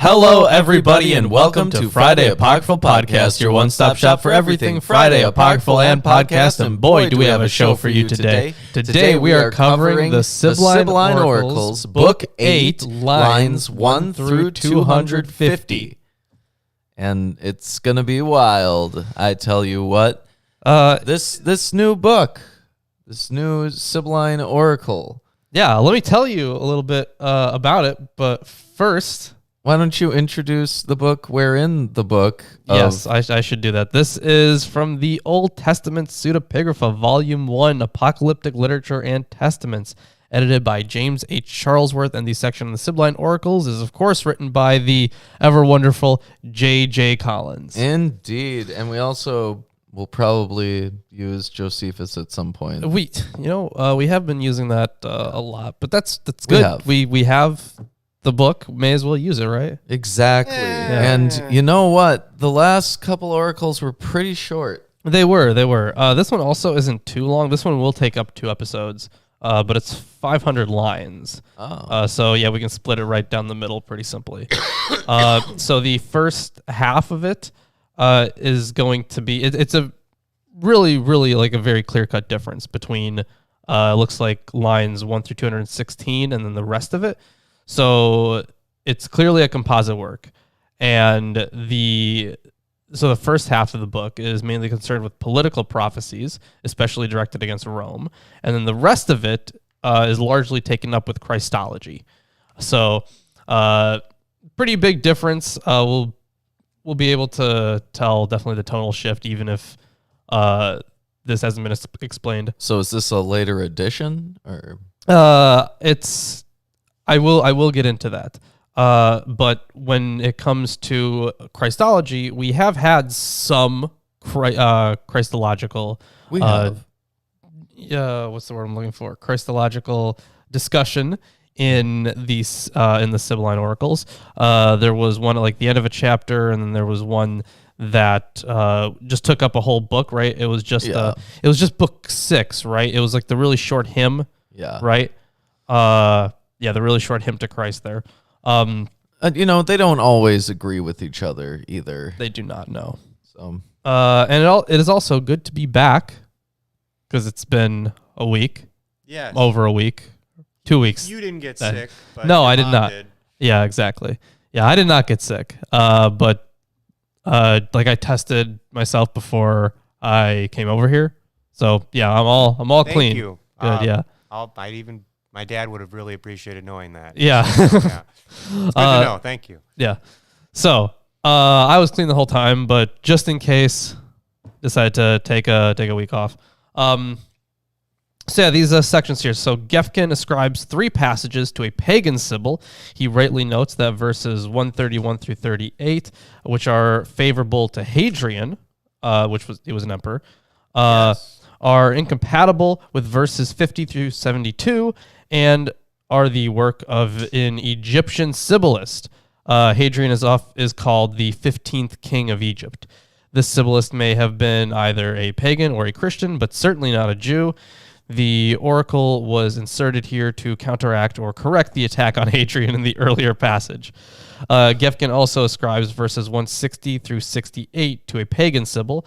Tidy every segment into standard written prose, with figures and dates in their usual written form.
Hello, everybody, and welcome to Friday Apocryphal Podcast, your one-stop shop for everything Friday Apocryphal and podcast. And boy, do we have a show for you today. Today we are covering the Sibylline Oracles, Book 8, lines 1 through 250. And it's going to be wild, I tell you what. This new book, this new Sibylline Oracle. Yeah, let me tell you a little bit about it, but first... Why don't you introduce the book? We're in the book. Yes, I should do that. This is from the Old Testament Pseudepigrapha, Volume 1, Apocalyptic Literature and Testaments, edited by James H. Charlesworth, and the section on the Sibylline Oracles is, of course, written by the ever-wonderful J.J. Collins. Indeed, and we also will probably use Josephus at some point. We have been using that a lot, but that's good. We have... the book, may as well use it, right? Exactly. Yeah. And you know what? The last couple oracles were pretty short. They were. This one also isn't too long. This one will take up 2 episodes, but it's 500 lines. Oh. So, yeah, we can split it right down the middle pretty simply. So the first half of it is going to be... It's a really, really like a very clear-cut difference between, looks like lines 1 through 216 and then the rest of it. So it's clearly a composite work, and the first half of the book is mainly concerned with political prophecies, especially directed against Rome, and then the rest of it is largely taken up with Christology. So pretty big difference. We'll be able to tell definitely the tonal shift, even if this hasn't been explained. So is this a later edition, or it's... I will get into that. But when it comes to Christology, we have had some Christological. We have. What's the word I'm looking for? Christological discussion in the Sibylline Oracles. There was one at like the end of a chapter, and then there was one that just took up a whole book. Right? It was just book 6. Right? It was like the really short hymn. Yeah. Right. Yeah, the really short hymn to Christ there. They don't always agree with each other either. They do not know. So, and it is also good to be back because it's been a week. Yeah, over a week, 2 weeks. You didn't get sick. But no, I did not. Did. Yeah, exactly. Yeah, I did not get sick. But I tested myself before I came over here. So yeah, I'm all clean. Thank you. Good. Yeah. My dad would have really appreciated knowing that. Yeah. Yeah. It's good to know. Thank you. Yeah. So I was clean the whole time, but just in case, decided to take a week off. So yeah, these sections here. So Gefkin ascribes 3 passages to a pagan Sibyl. He rightly notes that verses 131 through 38, which are favorable to Hadrian, he was an emperor, are incompatible with verses 50 through 72 and are the work of an Egyptian Sibyllist. Hadrian is called the 15th king of Egypt. This Sibyllist may have been either a pagan or a Christian, but certainly not a Jew. The oracle was inserted here to counteract or correct the attack on Hadrian in the earlier passage. Gefkin also ascribes verses 160 through 68 to a pagan Sibyl.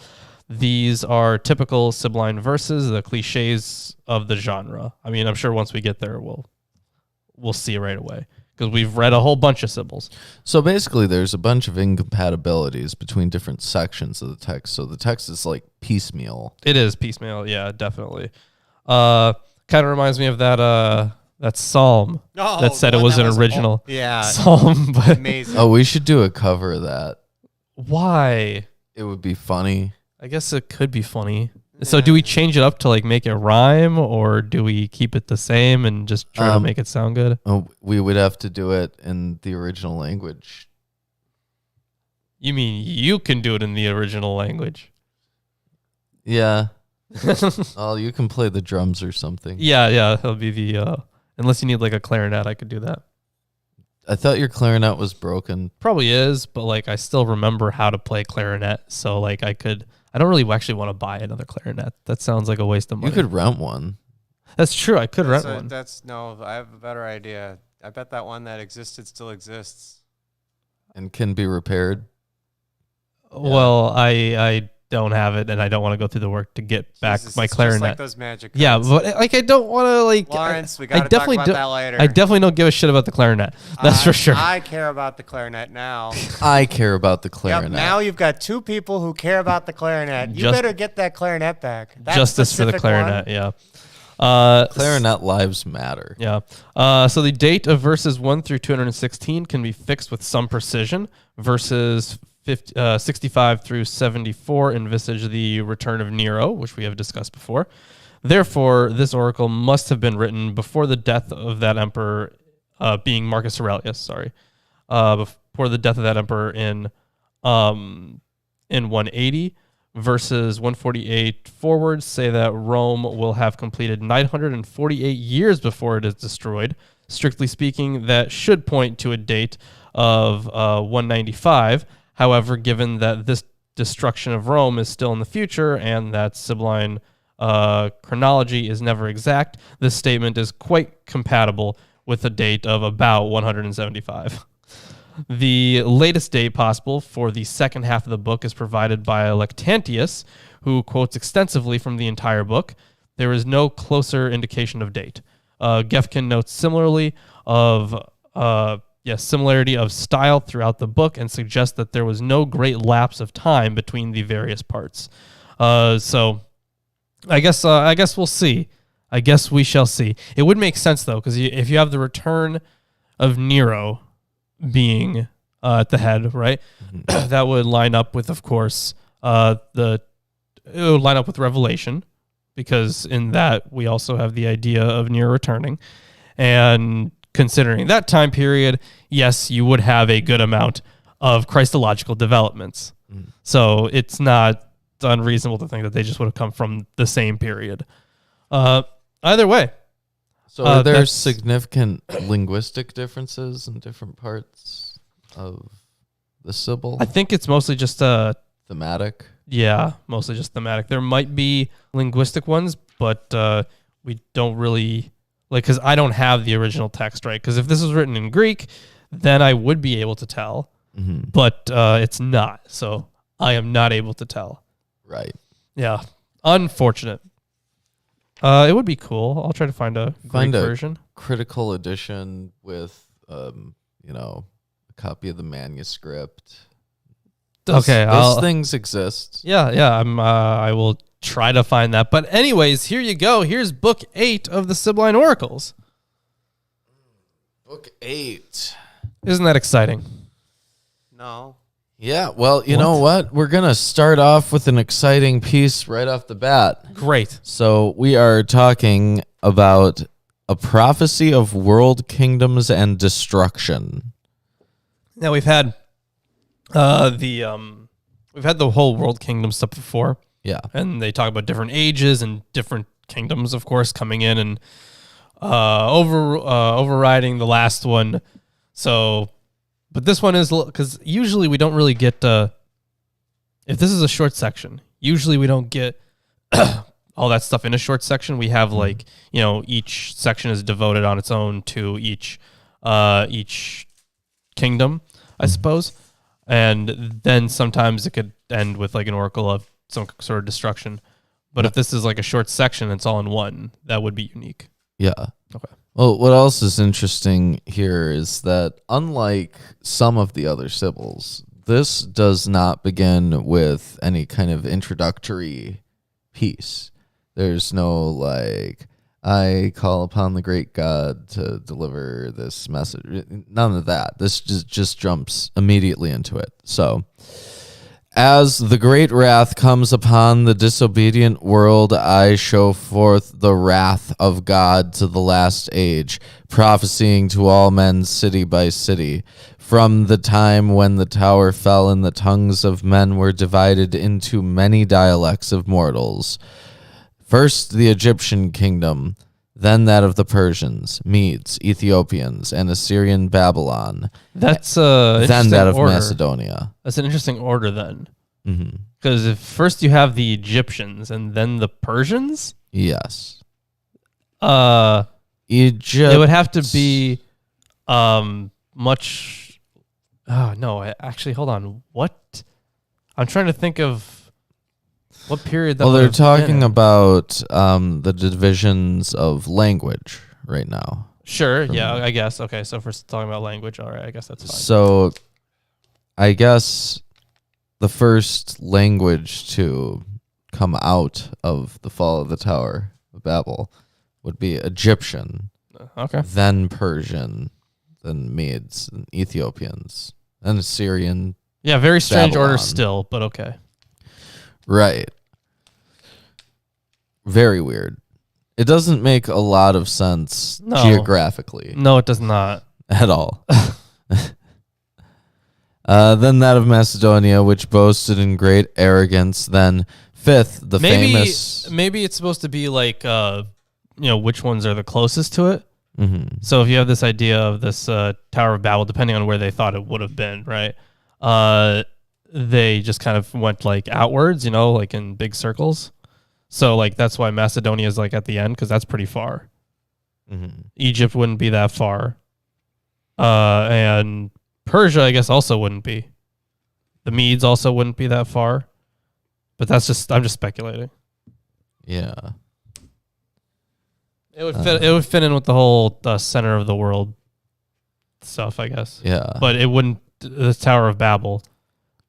These are typical Sibylline verses, the cliches of the genre. I mean, I'm sure once we get there, we'll see it right away because we've read a whole bunch of Sibyls. So basically, there's a bunch of incompatibilities between different sections of the text. So the text is like piecemeal. It is piecemeal, yeah, definitely. Kind of reminds me of that psalm that said it was an original psalm. But amazing. Oh, we should do a cover of that. Why? It would be funny. I guess it could be funny. So do we change it up to like make it rhyme, or do we keep it the same and just try to make it sound good? Oh, we would have to do it in the original language. You mean you can do it in the original language? Yeah. Oh, you can play the drums or something. Yeah, that'll be the unless you need like a clarinet, I could do that. I thought your clarinet was broken. Probably is, but like I still remember how to play clarinet, so like I don't really actually want to buy another clarinet. That sounds like a waste of money. You could rent one. That's true. I could rent one. I have a better idea. I bet that one that existed still exists. And can be repaired? Well, I don't have it, and I don't want to go through the work to get back my clarinet. Just like those magic cards. Yeah, but I don't want to Lawrence, we got to talk about that later. I definitely don't give a shit about the clarinet. That's for sure. I care about the clarinet now. I care about the clarinet. Yep, now you've got two people who care about the clarinet. You better get that clarinet back. That justice for the clarinet, yeah. Clarinet lives matter. Yeah. So the date of verses 1 through 216 can be fixed with some precision. Verses 65 through 74 envisage the return of Nero, which we have discussed before. Therefore, this oracle must have been written before the death of that emperor, being Marcus Aurelius, before the death of that emperor in 180. Verses 148 forward say that Rome will have completed 948 years before it is destroyed. Strictly speaking, that should point to a date of 195. However, given that this destruction of Rome is still in the future and that Sibylline chronology is never exact, this statement is quite compatible with a date of about 175. The latest date possible for the second half of the book is provided by Lactantius, who quotes extensively from the entire book. There is no closer indication of date. Gefkin notes similarity of style throughout the book and suggests that there was no great lapse of time between the various parts. So I guess we'll see. I guess we shall see. It would make sense, though, because if you have the return of Nero being at the head, right? Mm-hmm. That would line up with, of course, it would line up with Revelation, because in that we also have the idea of Nero returning. And considering that time period, yes, you would have a good amount of Christological developments. Mm. So it's not unreasonable to think that they just would have come from the same period. Either way. So are there significant linguistic differences in different parts of the Sibyl? I think it's mostly just thematic. Yeah, mostly just thematic. There might be linguistic ones, but we don't really, because I don't have the original text, right? Because if this was written in Greek, then I would be able to tell, but it's not. So I am not able to tell. Right. Yeah. Unfortunate. It would be cool. I'll try to find a Greek version. Critical edition with, a copy of the manuscript. Those things exist. Yeah. I will try to find that. But anyways, here you go. Here's book 8 of the Sibylline Oracles. Book 8. Isn't that exciting? No. Yeah, well, you know what? We're going to start off with an exciting piece right off the bat. Great. So we are talking about a prophecy of world kingdoms and destruction. Now we've had the whole world kingdom stuff before. Yeah. And they talk about different ages and different kingdoms, of course, coming in and overriding the last one. So, but this one is, because usually we don't really get, if this is a short section, usually we don't get all that stuff in a short section. We have each section is devoted on its own to each kingdom, I suppose. And then sometimes it could end with an oracle of some sort of destruction. But if this is a short section, it's all in one, that would be unique. Yeah. Okay. Well, what else is interesting here is that unlike some of the other Sibyls, this does not begin with any kind of introductory piece. There's no I call upon the great God to deliver this message. None of that. This just jumps immediately into it. So, as the great wrath comes upon the disobedient world, I show forth the wrath of God to the last age, prophesying to all men city by city. From the time when the tower fell and the tongues of men were divided into many dialects of mortals. First the Egyptian kingdom, then that of the Persians, Medes, Ethiopians, and Assyrian Babylon. That's then that of order. Macedonia. That's an interesting order then. Because if first you have the Egyptians and then the Persians? Yes. Egypt. It would have to be much Oh, no. Actually, hold on. What? I'm trying to think of what period that Well, would they're have been talking in. about the divisions of language right now. Sure, yeah, I guess. Okay, so if we're talking about language, all right, I guess that's fine. So I guess the first language to come out of the fall of the Tower of Babel would be Egyptian, Okay. then Persian, then Medes, and Ethiopians, then Assyrian. Yeah, very strange Babylon. order still, but okay. Right. Very weird. It doesn't make a lot of sense No. geographically No, it does not. at all. Then that of Macedonia, which boasted in great arrogance. Then fifth, the famous. Maybe it's supposed to be like, which ones are the closest to it. Mhm. So if you have this idea of this Tower of Babel, depending on where they thought it would have been, right? They just kind of went like outwards, like in big circles. So like that's why Macedonia is like at the end, because that's pretty far. Mhm. Egypt wouldn't be that far. And Persia, I guess, also wouldn't be. The Medes also wouldn't be that far. But I'm just speculating. Yeah. It would fit in with the whole center of the world stuff, I guess. Yeah. But it wouldn't. The Tower of Babel.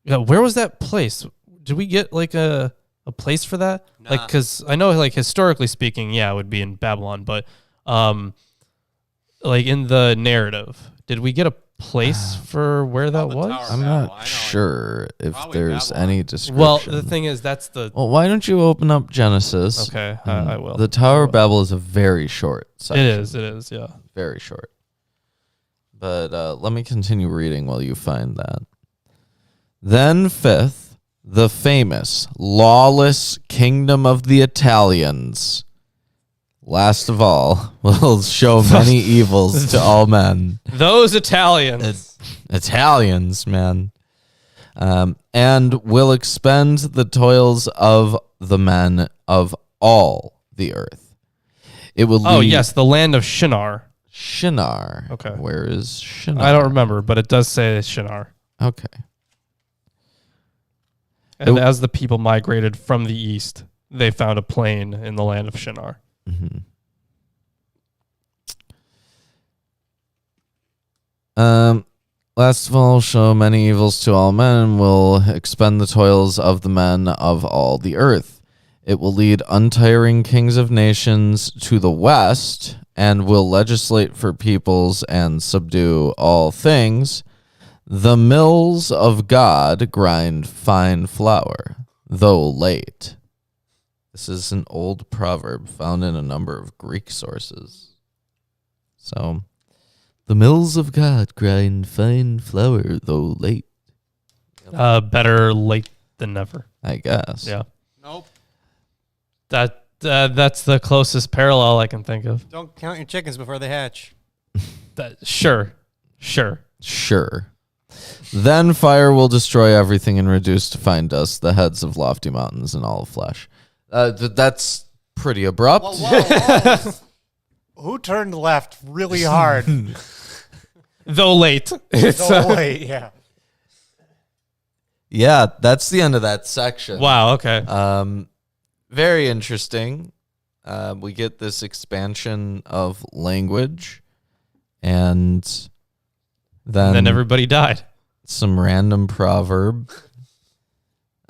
Yeah, where was that place? Did we get like a place for that? Nah. Like, because I know, like historically speaking, yeah, it would be in Babylon. But like in the narrative, did we get a place for where that was? I'm not sure if there's any description. Well, the thing is, that's the Well, why don't you open up Genesis? okay. I will. The Tower of Babel is a very short section. It is. Yeah. Very short. But let me continue reading while you find that. Then fifth, the famous lawless kingdom of the Italians. Last of all, will show many evils to all men. Those Italians. Italians, man. And will expend the toils of the men of all the earth. It will lead. Oh, yes, the land of Shinar. Shinar. Okay. Where is Shinar? I don't remember, but it does say Shinar. Okay. And as the people migrated from the east, they found a plain in the land of Shinar. Mm-hmm. Last of all, show many evils to all men, and will expend the toils of the men of all the earth. It will lead untiring kings of nations to the west, and will legislate for peoples and subdue all things. The mills of God grind fine flour, though late. This is an old proverb found in a number of Greek sources. So, the mills of God grind fine flour, though late. Better late than never. I guess. Yeah. Nope. That's the closest parallel I can think of. Don't count your chickens before they hatch. Sure. Sure. Then fire will destroy everything and reduce to fine dust the heads of lofty mountains and all of flesh. That's pretty abrupt. Whoa. Who turned left really hard? Though late. Wait, yeah. Yeah, that's the end of that section. Wow, okay. Very interesting. We get this expansion of language, and then everybody died. some random proverb.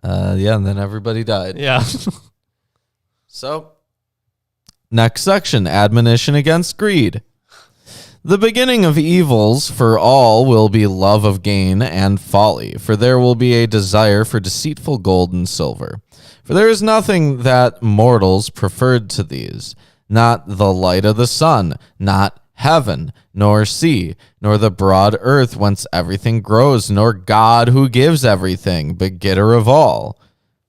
And then everybody died. Yeah. So, next section, admonition against greed. The beginning of evils for all will be love of gain and folly, for there will be a desire for deceitful gold and silver. For there is nothing that mortals preferred to these, not the light of the sun, not heaven, nor sea, nor the broad earth whence everything grows, nor God who gives everything, begetter of all.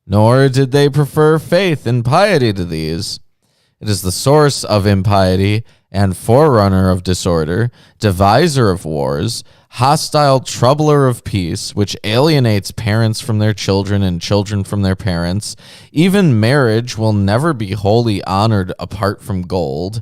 Nor did they prefer faith and piety to these. It is the source of impiety and forerunner of disorder, deviser of wars, hostile troubler of peace, which alienates parents from their children and children from their parents. Even marriage will never be wholly honored apart from gold.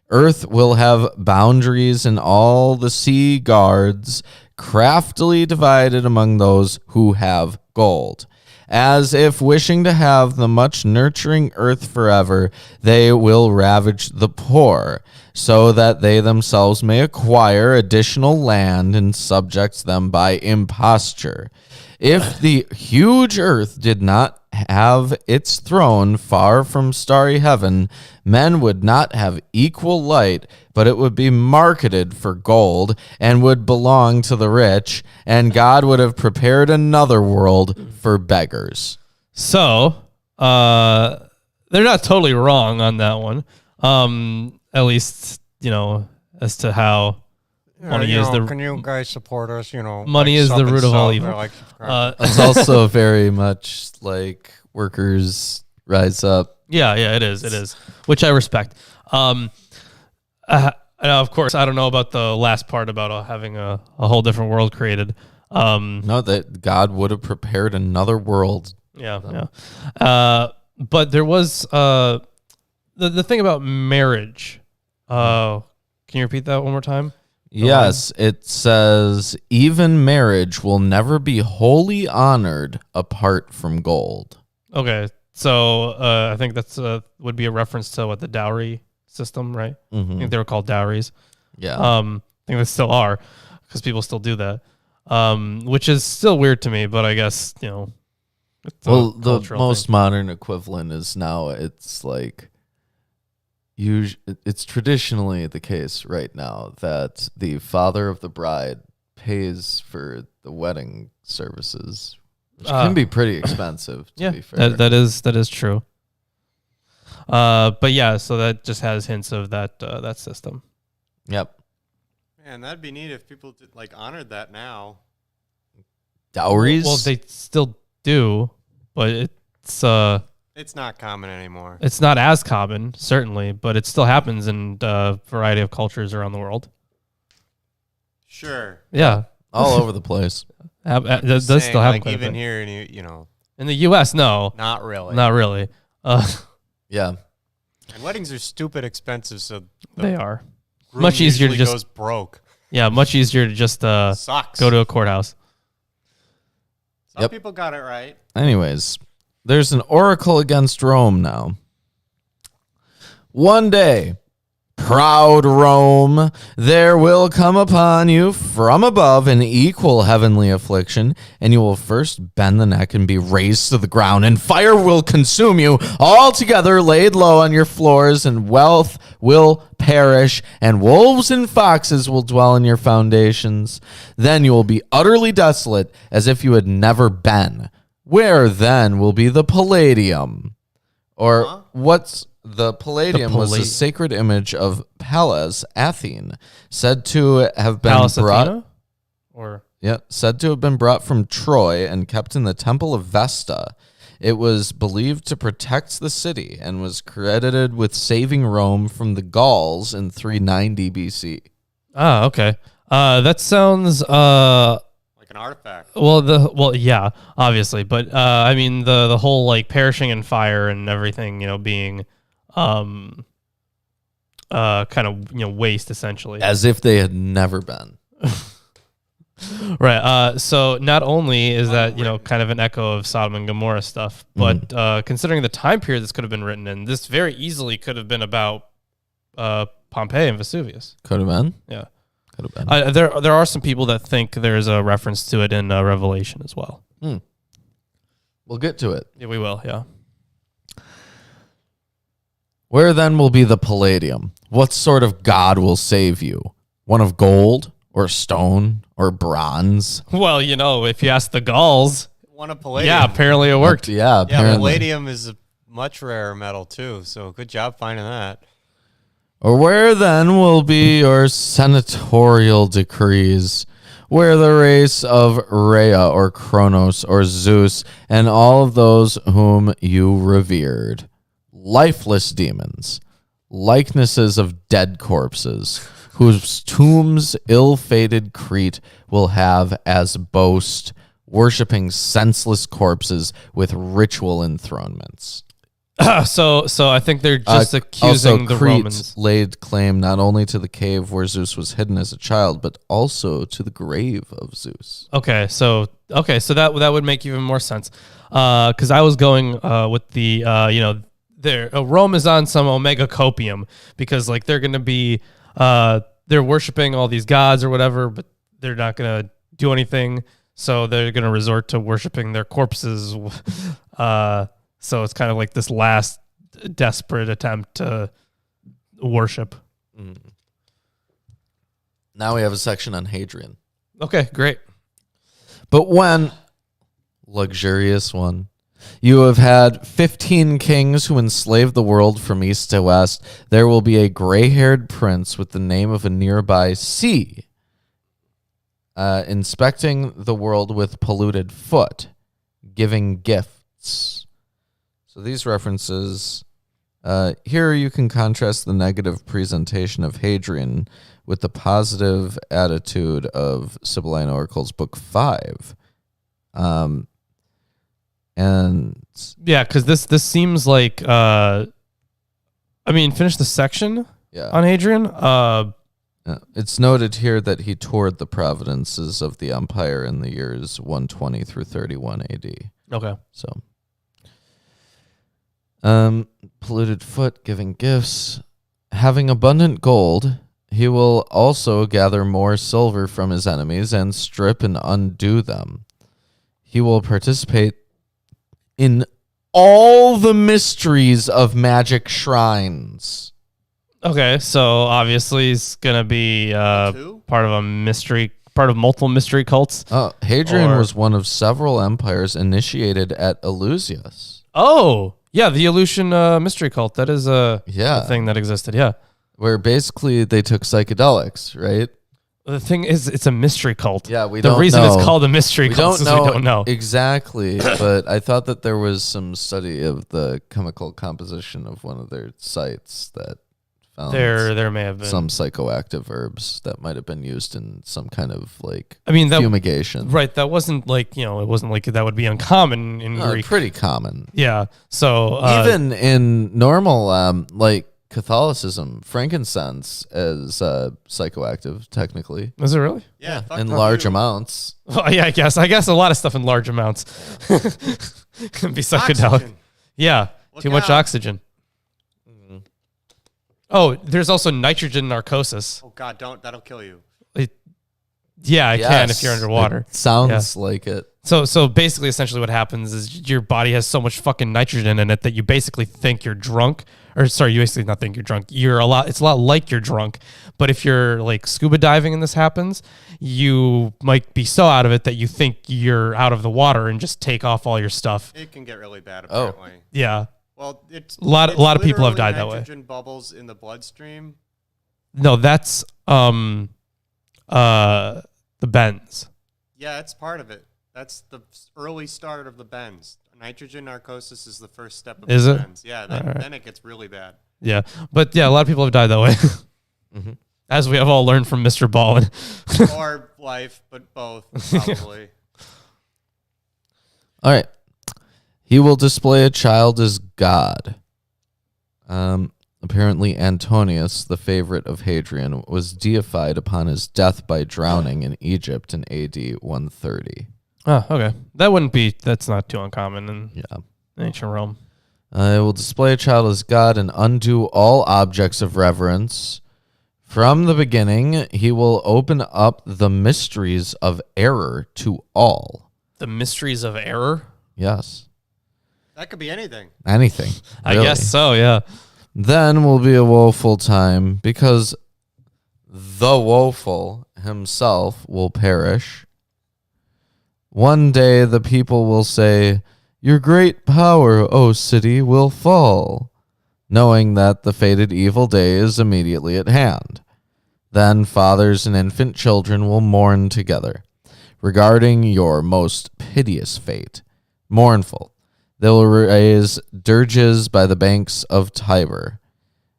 Earth will have boundaries, and all the sea guards craftily divided among those who have gold. As if wishing to have the much nurturing earth forever, they will ravage the poor, so that they themselves may acquire additional land and subject them by imposture. If the huge earth did not have its throne far from starry heaven, men would not have equal light, but it would be marketed for gold and would belong to the rich, and God would have prepared another world for beggars. So, they're not totally wrong on that one. At least, as to how money is the... Can you guys support us, Money is the root of all evil. It's also very much like workers rise up. Yeah, it is. Which I respect. Of course, I don't know about the last part about having a whole different world created. No, that God would have prepared another world. Yeah. But there was the thing about marriage. Can you repeat that one more time? Yes, it says, even marriage will never be wholly honored apart from gold. Okay, so I think that's would be a reference to what the dowry system, right? Mm-hmm. I think they were called dowries. Yeah. I think they still are because people still do that, which is still weird to me. But I guess it's the most modern equivalent is now it's like. It's traditionally the case right now that the father of the bride pays for the wedding services, which can be pretty expensive. To be fair, that is true. But yeah, so that just has hints of that system. Yep. Man, that'd be neat if people honored that now. Dowries? Well, they still do, but it's not common anymore. It's not as common, certainly, but it still happens in a variety of cultures around the world. Sure. Yeah. All over the place. That does still happen. Even here in the U.S., no. Not really. Not really. Yeah. And weddings are stupid expensive, so they are. Much easier to just goes broke. Yeah, much easier to just Sucks. go to a courthouse. Some people got it right. Anyways, there's an oracle against Rome now. One day, proud Rome, there will come upon you from above an equal heavenly affliction, and you will first bend the neck and be razed to the ground, and fire will consume you, altogether laid low on your floors, and wealth will perish, and wolves and foxes will dwell in your foundations. Then you will be utterly desolate, as if you had never been. Where then will be the Palladium? Or what's the Palladium was the sacred image of Pallas Athene, said to have been Pallas brought Athena? said to have been brought from Troy and kept in the temple of Vesta. It was believed to protect the city and was credited with saving Rome from the Gauls in 390 BC. Ah, okay. That sounds like an artifact. Well, yeah, obviously, but I mean the whole perishing in fire and everything, being kind of waste essentially, as if they had never been. Right. So not only is that kind of an echo of Sodom and Gomorrah stuff, but considering the time period this could have been written in, this very easily could have been about Pompeii and Vesuvius. Could have been. Yeah. Could have been. There are some people that think there's a reference to it in Revelation as well. We'll get to it. Yeah, we will. Yeah. Where then will be the Palladium? What sort of god will save you? One of gold or stone or bronze? Well, if you ask the Gauls, one of palladium. Yeah, apparently it worked. Yeah, apparently. Palladium is a much rarer metal too, so good job finding that. Or where then will be your senatorial decrees, where the race of Rhea or Kronos or Zeus and all of those whom you revered, lifeless demons, likenesses of dead corpses, whose tombs ill-fated Crete will have as boast, worshipping senseless corpses with ritual enthronements. So I think they're just accusing the Crete Romans. laid claim not only to the cave where Zeus was hidden as a child, but also to the grave of Zeus. Okay, so that would make even more sense. Because I was going with the Rome is on some omega copium because like they're gonna be they're worshiping all these gods or whatever, but they're not gonna do anything, so they're gonna resort to worshiping their corpses. So it's kind of like this last desperate attempt to worship. Now we have a section on Hadrian. Okay, great. But when, luxurious one, you have had 15 kings who enslaved the world from east to west, there will be a gray-haired prince with the name of a nearby sea, inspecting the world with polluted foot, giving gifts. So these references, here you can contrast the negative presentation of Hadrian with the positive attitude of Sibylline Oracles, Book 5. And yeah, because this seems like, finish the section on Hadrian. It's noted here that he toured the provinces of the empire in the years 120 through 31 AD. Okay. So, polluted foot, giving gifts, having abundant gold. He will also gather more silver from his enemies and strip and undo them. He will participate in all the mysteries of magic shrines. Okay, so obviously he's gonna be part of multiple mystery cults. Hadrian was one of several empires initiated at Eleusis. Oh, yeah, the Eleusinian mystery cult. That is a thing that existed. Yeah, where basically they took psychedelics, right? The thing is, it's a mystery cult. Yeah, the reason it's called a mystery cult is we don't know exactly. But I thought that there was some study of the chemical composition of one of their sites that found there may have been some psychoactive herbs that might have been used in some kind of fumigation. Right. That wasn't it wasn't like that would be uncommon in Greek. Pretty common. Yeah. So even in normal Catholicism, frankincense is psychoactive, technically. Is it really? Yeah. In large amounts. Oh, yeah, I guess a lot of stuff in large amounts can be psychedelic. Oxygen. Yeah. Too much oxygen. Mm-hmm. Oh, there's also nitrogen narcosis. Oh, God, that'll kill you. It can if you're underwater. It sounds like it. So basically, essentially what happens is your body has so much fucking nitrogen in it that you basically think you're drunk. Or sorry, you basically not think you're drunk. It's a lot like you're drunk. But if you're like scuba diving and this happens, you might be so out of it that you think you're out of the water and just take off all your stuff. It can get really bad, apparently. Oh. Yeah. Well, it's a lot of people have died that way. Nitrogen bubbles in the bloodstream. No, that's the bends. Yeah, it's part of it. That's the early start of the bends. Nitrogen narcosis is the first step of the bends. Yeah, then it gets really bad. Yeah, but yeah, a lot of people have died that way. Mm-hmm. As we have all learned from Mr. Ballin. Or life, but both, probably. All right. He will display a child as God. Apparently Antonius, the favorite of Hadrian, was deified upon his death by drowning in Egypt in AD 130. Oh, okay. That's not too uncommon in ancient Rome. It will display a child as God and undo all objects of reverence. From the beginning, he will open up the mysteries of error to all. The mysteries of error? Yes. That could be anything. Anything. Really. I guess so, yeah. Then will be a woeful time because the woeful himself will perish. One day the people will say, "Your great power, O city, will fall," knowing that the fated evil day is immediately at hand. Then fathers and infant children will mourn together, regarding your most piteous fate. Mournful, they will raise dirges by the banks of Tiber.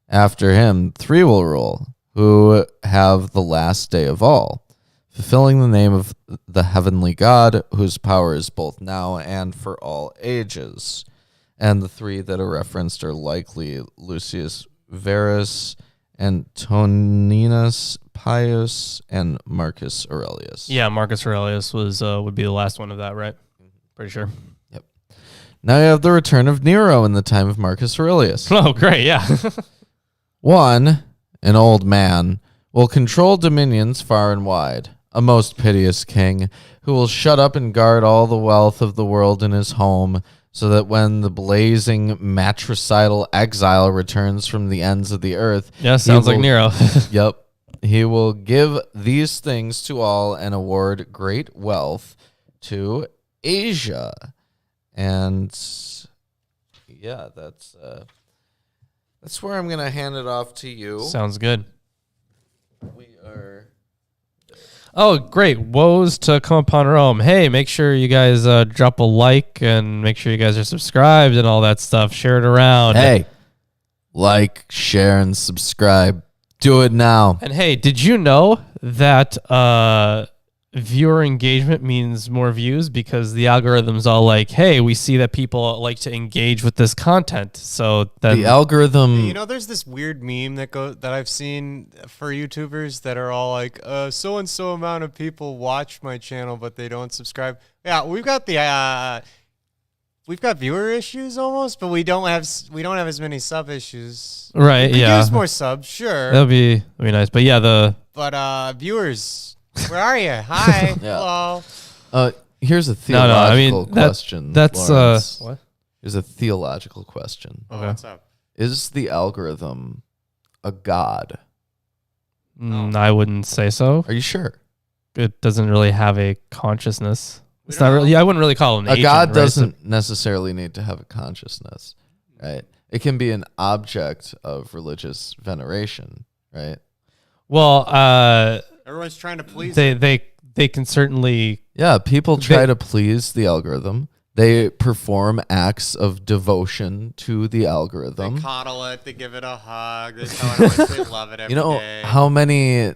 After him, 3 will rule, who have the last day of all, fulfilling the name of the heavenly God, whose power is both now and for all ages. And the three that are referenced are likely Lucius Verus, Antoninus Pius, and Marcus Aurelius. Yeah, Marcus Aurelius would be the last one of that, right? Pretty sure. Yep. Now you have the return of Nero in the time of Marcus Aurelius. Oh, great, yeah. One, an old man, will control dominions far and wide, a most piteous king who will shut up and guard all the wealth of the world in his home, so that when the blazing matricidal exile returns from the ends of the earth... Yeah, sounds like Nero. Yep. He will give these things to all and award great wealth to Asia. And yeah, that's where I'm going to hand it off to you. Sounds good. We are... Oh, great. Woes to come upon Rome. Hey, make sure you guys drop a like and make sure you guys are subscribed and all that stuff. Share it around. Hey, like, share, and subscribe. Do it now. And hey, did you know that viewer engagement means more views? Because the algorithm's all like, hey, we see that people like to engage with this content. So then The algorithm... You know, there's this weird meme that I've seen for YouTubers that are all like, so and so amount of people watch my channel, but they don't subscribe. Yeah, we've got viewer issues almost, but we don't have as many sub issues. right, We yeah, use more subs, sure. that'd be nice. But yeah, But viewers, where are you? Hi, Yeah. hello. Here's a No, no, I theological mean, question. that's Lawrence. what? Here's a theological question. Oh, what's up? Is the algorithm a god? I wouldn't say so. Are you sure? It doesn't really have a consciousness. We It's don't not know. really. I wouldn't really call it an A agent, god right? doesn't necessarily need to have a consciousness, right? It can be an object of religious veneration, right? Well, Everyone's trying to please. they can certainly. Yeah, people try to please the algorithm. They perform acts of devotion to the algorithm. They coddle it. They give it a hug. They tell it how much they love it every day. You know how many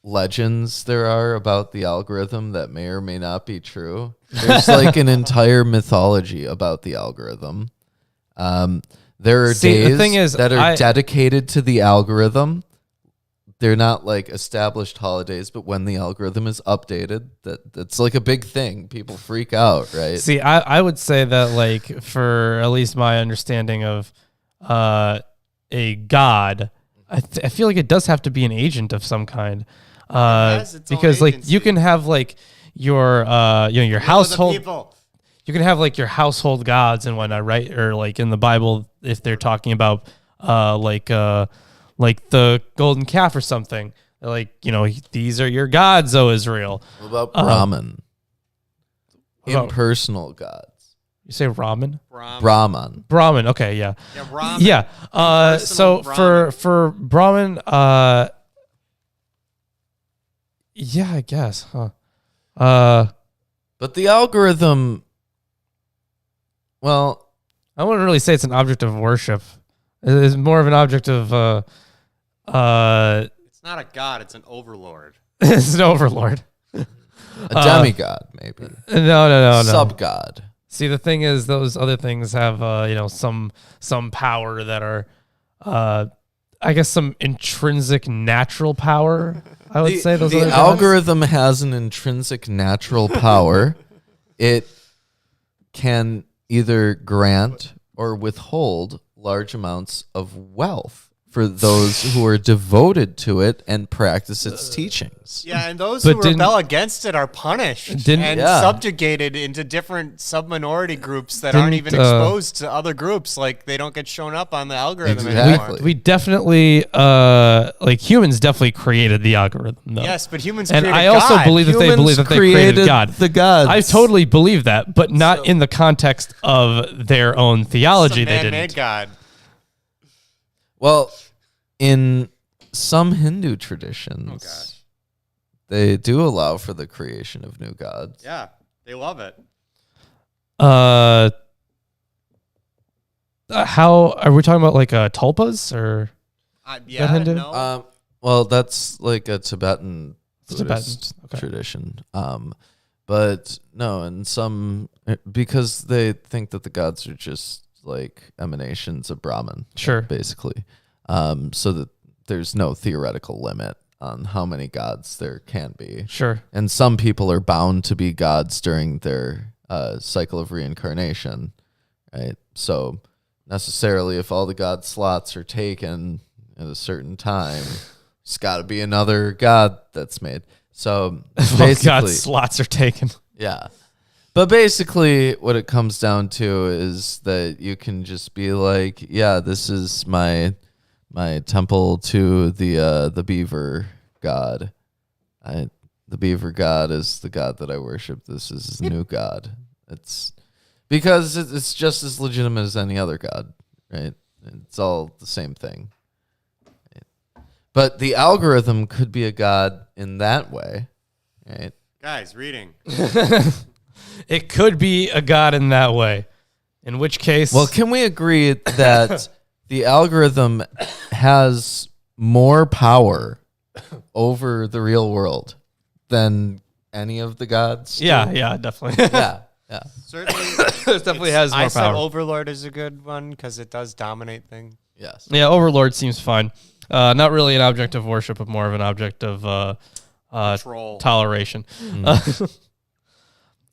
legends there are about the algorithm that may or may not be true? There's an entire mythology about the algorithm. There are See, the thing days is, that are dedicated to the algorithm. They're not established holidays, but when the algorithm is updated, that's a big thing. People freak out, right? See, I would say that for at least my understanding of a god, I feel like it does have to be an agent of some kind. has its own Because agency. you can have your your household. People. You can have your household gods and whatnot, right? Or in the Bible, if they're talking about the golden calf or something, these are your gods, O Israel. What about Brahman? about- Impersonal gods. You say ramen? Brahman. Brahmin. Okay, yeah. Yeah, ramen. Yeah. So Impersonal for Brahmin, yeah, I guess. Huh. But the algorithm, well, I wouldn't really say it's an object of worship. It's more of an object of It's not a god. It's an overlord. it's an overlord. a demigod, maybe. No. Sub-god. See, the thing is, those other things have some power that are, I guess, some intrinsic natural power. I would say those the other gods. algorithm has an intrinsic natural power. It can either grant or withhold large amounts of wealth for those who are devoted to it and practice its teachings. Yeah, and those But who didn't- rebel against it are punished Didn't- and Yeah. subjugated into different sub-minority groups that aren't even exposed to other groups. They don't get shown up on the algorithm Exactly. anymore. We definitely, humans definitely created the algorithm, though. Yes, but humans And created I also God. believe that they Humans believe that they created God. the gods. I totally believe that, but not in the context of their own theology. It's a They man-made didn't. God. Well, in some Hindu traditions, they do allow for the creation of new gods. Yeah, they love it. How are we talking about tulpas or Yeah, Hindu? Well, that's like a Tibetan Tibetan, Buddhist okay. tradition. But no, and some, because they think that the gods are just like emanations of Brahman. Sure. Basically. So that there's no theoretical limit on how many gods there can be. Sure. And some people are bound to be gods during their cycle of reincarnation, right? So necessarily, if all the god slots are taken at a certain time, it's got to be another god that's made. So basically, God slots are taken. yeah. But basically, what it comes down to is that you can just be like, yeah, this is my temple to the beaver god. The beaver god is the god that I worship. This is his new god. It's because it's just as legitimate as any other god, right? It's all the same thing. Right? But the algorithm could be a god in that way, right? Guys, reading. It could be a god in that way. In which case, Well, can we agree that the algorithm has more power over the real world than any of the gods? yeah, definitely. Yeah. Certainly, It definitely has more I said power. Overlord is a good one because it does dominate things. Yes. Yeah, Overlord seems fine. Not really an object of worship, but more of an object of Troll. toleration.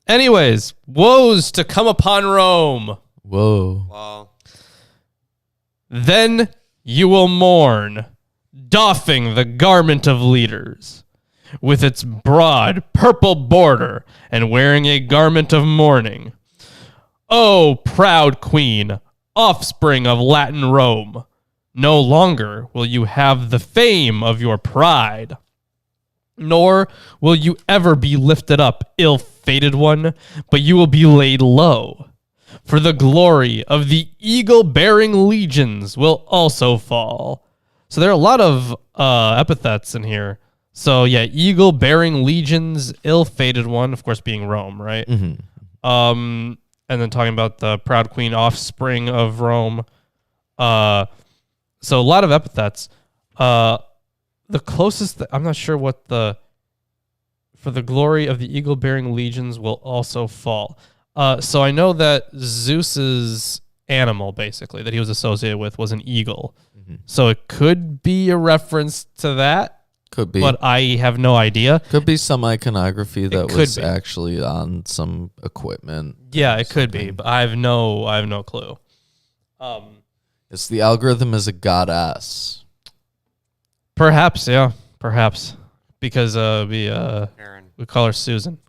Anyways, woes to come upon Rome. Whoa. Well, Then you will mourn, doffing the garment of leaders, with its broad purple border, and wearing a garment of mourning. O proud queen, offspring of Latin Rome, no longer will you have the fame of your pride, nor will you ever be lifted up, ill-fated one, but you will be laid low. For the glory of the eagle-bearing legions will also fall. So there are a lot of epithets in here. So yeah, eagle-bearing legions, ill-fated one, of course being Rome, right? And then talking about the proud queen, offspring of Rome. So a lot of epithets. The closest, I'm not sure what for the glory of the eagle-bearing legions will also fall. So I know that Zeus's animal, basically, that he was associated with was an eagle. So it could be a reference to that. Could be. But I have no idea. Could be some iconography that could was be. actually on some equipment. Yeah, it could be, but I have no clue. It's the algorithm is a goddess. Perhaps, yeah, perhaps, because Aaron. we call her Susan.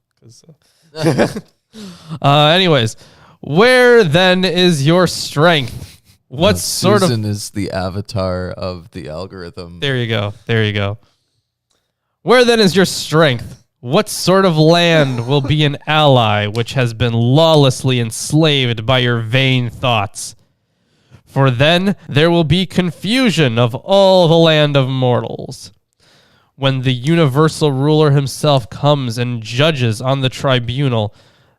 Anyways, where then is your strength? What sort of? Susan is the avatar of the algorithm. There you go. Where then is your strength? What sort of land will be an ally which has been lawlessly enslaved by your vain thoughts? For then there will be confusion of all the land of mortals. When the universal ruler himself comes and judges on the tribunal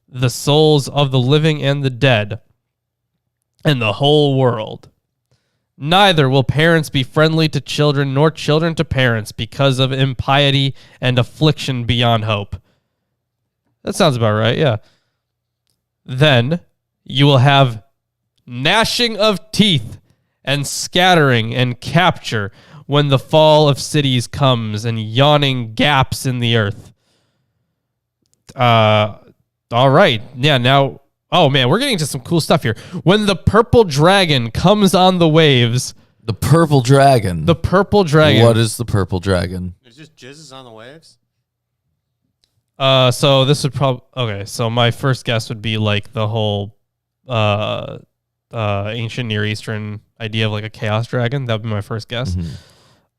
the souls of the living and the dead, and the whole world. Neither will parents be friendly to children, nor children to parents, because of impiety and affliction beyond hope. That sounds about right, yeah. Then you will have gnashing of teeth and scattering and capture when the fall of cities comes and yawning gaps in the earth. All right. Yeah, now, oh man, we're getting into some cool stuff here. When the purple dragon comes on the waves. The purple dragon. The purple dragon. What is the purple dragon? It just jizzes on the waves. So this would probably, okay, so my first guess would be like the whole ancient Near Eastern idea of like a chaos dragon. That would be my first guess.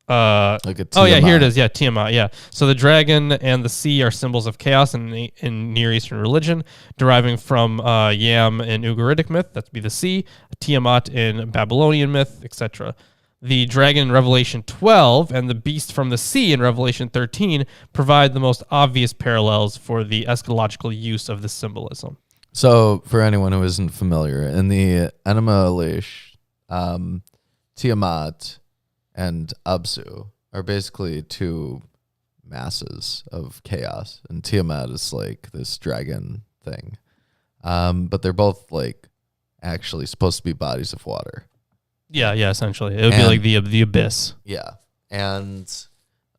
Like a Oh yeah, here it Tiamat. is. Yeah, Tiamat. Yeah. So the dragon and the sea are symbols of chaos in Near Eastern religion, deriving from Yam in Ugaritic myth. That'd be the sea. Tiamat in Babylonian myth, etc. The dragon in Revelation 12 and the beast from the sea in Revelation 13 provide the most obvious parallels for the eschatological use of this symbolism. So, for anyone who isn't familiar, in the Enema Elish, Tiamat and Absu are basically two masses of chaos, and Tiamat is like this dragon thing. But they're both like actually supposed to be bodies of water. Yeah, essentially. It would be like the abyss. Yeah. And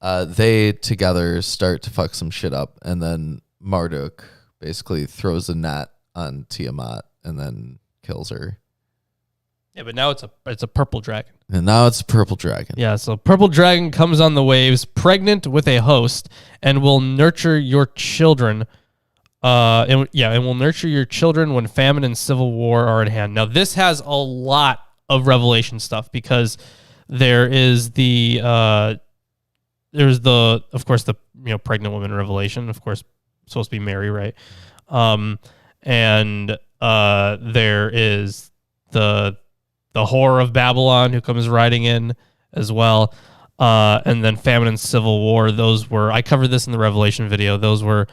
they together start to fuck some shit up, and then Marduk basically throws a net on Tiamat and then kills her. Yeah, but now it's a purple dragon. And now it's a purple dragon. Yeah, so purple dragon comes on the waves, pregnant with a host, and will nurture your children. And will nurture your children when famine and civil war are at hand. Now, this has a lot of Revelation stuff because there is of course, the pregnant woman in Revelation, of course, supposed to be Mary, right? And there is the whore of Babylon who comes riding in as well. And then famine and civil war. I covered this in the Revelation video. Those were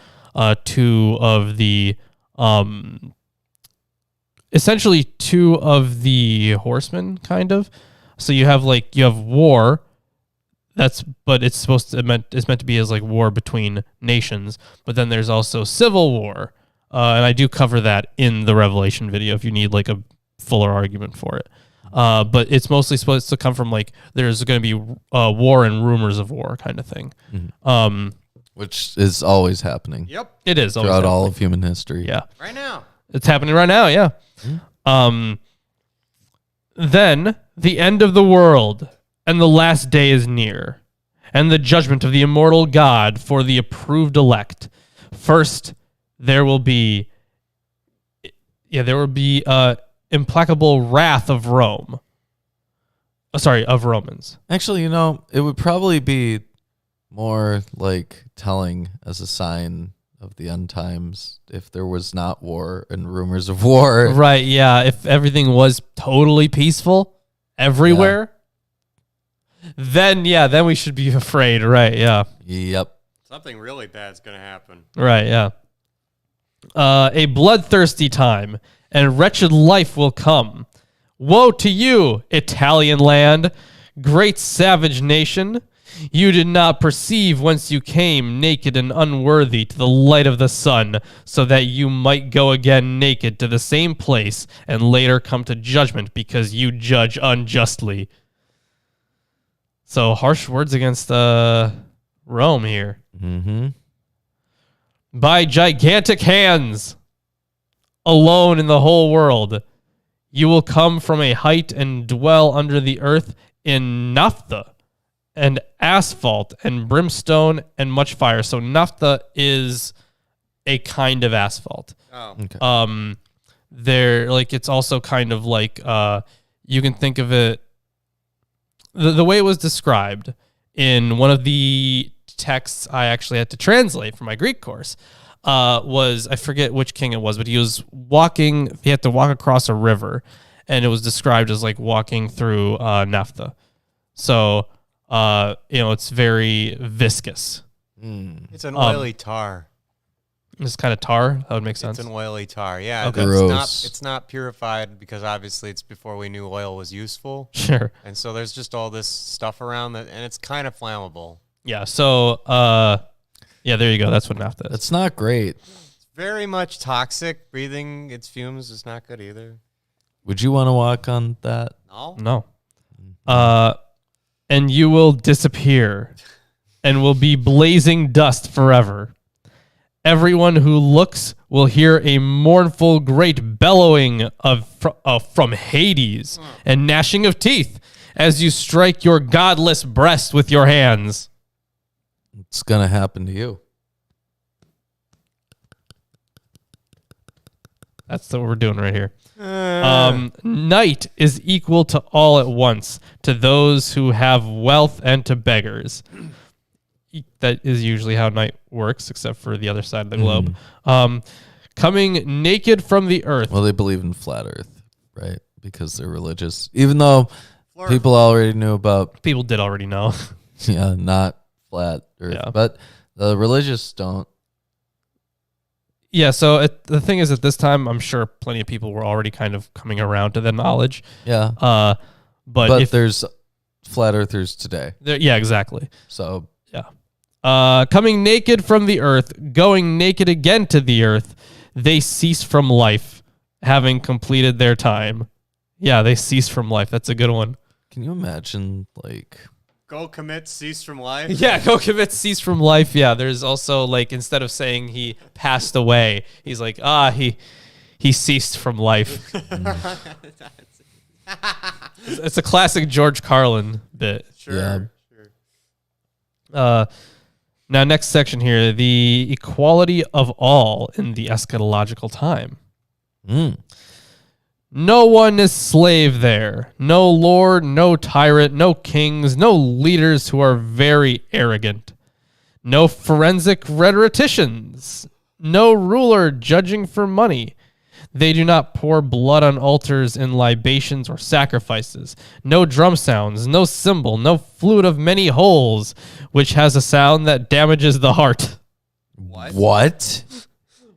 two of the horsemen, kind of. So you have war. But it's meant to be as like war between nations. But then there's also civil war, and I do cover that in the Revelation video if you need like a fuller argument for it. But it's mostly supposed to come from like there's going to be war and rumors of war kind of thing. Mm-hmm. Which is always happening. Yep, it is throughout all of human history. Yeah, right now it's happening right now. Yeah. Mm-hmm. Then the end of the world. And the last day is near, and the judgment of the immortal God for the approved elect. First, there will be implacable wrath of Rome. Of Romans. Actually, it would probably be more like telling as a sign of the end times if there was not war and rumors of war. Right, yeah. If everything was totally peaceful everywhere. Yeah. Then we should be afraid, right? Yeah. Yep. Something really bad's gonna happen. Right, yeah. A bloodthirsty time and wretched life will come. Woe to you, Italian land, great savage nation! You did not perceive whence you came, naked and unworthy to the light of the sun, so that you might go again naked to the same place and later come to judgment because you judge unjustly. So harsh words against Rome here. Mm-hmm. By gigantic hands, alone in the whole world, you will come from a height and dwell under the earth in naphtha and asphalt and brimstone and much fire. So naphtha is a kind of asphalt. Oh. Okay. It's also kind of like you can think of it. The way it was described in one of the texts I actually had to translate for my Greek course was, I forget which king it was, but he had to walk across a river, and it was described as like walking through naphtha. So, it's very viscous. It's an oily tar. It's kind of tar. That would make sense. It's an oily tar. Yeah. Okay. It's not purified because obviously it's before we knew oil was useful. Sure. And so there's just all this stuff around that, and it's kind of flammable. Yeah. So, there you go. That's what naphtha is. It's not great. It's very much toxic. Breathing its fumes is not good either. Would you want to walk on that? No. And you will disappear and will be blazing dust forever. Everyone who looks will hear a mournful great bellowing from Hades and gnashing of teeth as you strike your godless breast with your hands. It's going to happen to you. That's what we're doing right here. Night is equal to all at once, to those who have wealth and to beggars. That is usually how night works, except for the other side of the globe. Coming naked from the earth. Well, they believe in flat earth, right? Because they're religious. Even though people already knew about... People did already know. Yeah, not flat earth. Yeah. But the religious don't. Yeah, so the thing is, at this time, I'm sure plenty of people were already kind of coming around to the knowledge. Yeah. But there's flat earthers today. Yeah, exactly. So... Yeah. Coming naked from the earth, going naked again to the earth, they cease from life, having completed their time. Yeah, they cease from life. That's a good one. Can you imagine, like... Go commit, cease from life? Yeah, go commit, cease from life. Yeah, there's also, like, instead of saying he passed away, he's like, he ceased from life. It's a classic George Carlin bit. Sure. Yeah. Sure. Now, next section here, the equality of all in the eschatological time. No one is slave there. No lord, no tyrant, no kings, no leaders who are very arrogant. No forensic rhetoricians. No ruler judging for money. They do not pour blood on altars in libations or sacrifices. No drum sounds, no cymbal, no flute of many holes, which has a sound that damages the heart. What?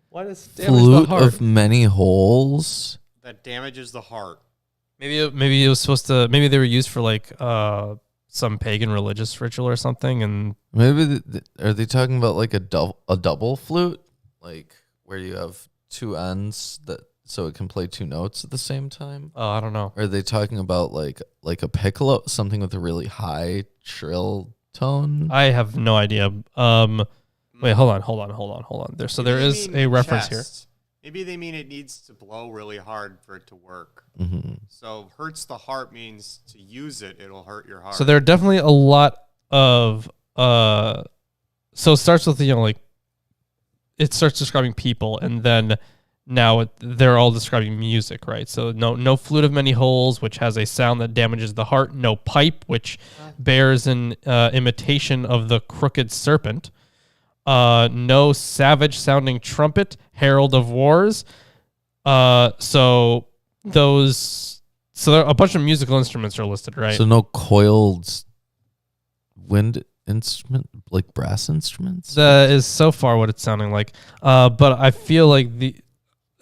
Why does Flute of many holes? That damages the heart. Maybe it was supposed to. Maybe they were used for like some pagan religious ritual or something. And maybe are they talking about like a double flute, like where you have two ends so it can play two notes at the same time? Oh, I don't know. Or are they talking about like a piccolo, something with a really high shrill tone? I have no idea. Wait, hold on. There is a reference here. Maybe they mean it needs to blow really hard for it to work. Mm-hmm. So hurts the heart means to use it, it'll hurt your heart. So there are definitely a lot of so it starts with like it starts describing people, and then now they're all describing music, right? So no flute of many holes, which has a sound that damages the heart. No pipe, which bears an imitation of the crooked serpent. No savage sounding trumpet, herald of wars. So there a bunch of musical instruments are listed, right? So no coiled wind instrument, like brass instruments? That is so far what it's sounding like. But I feel like the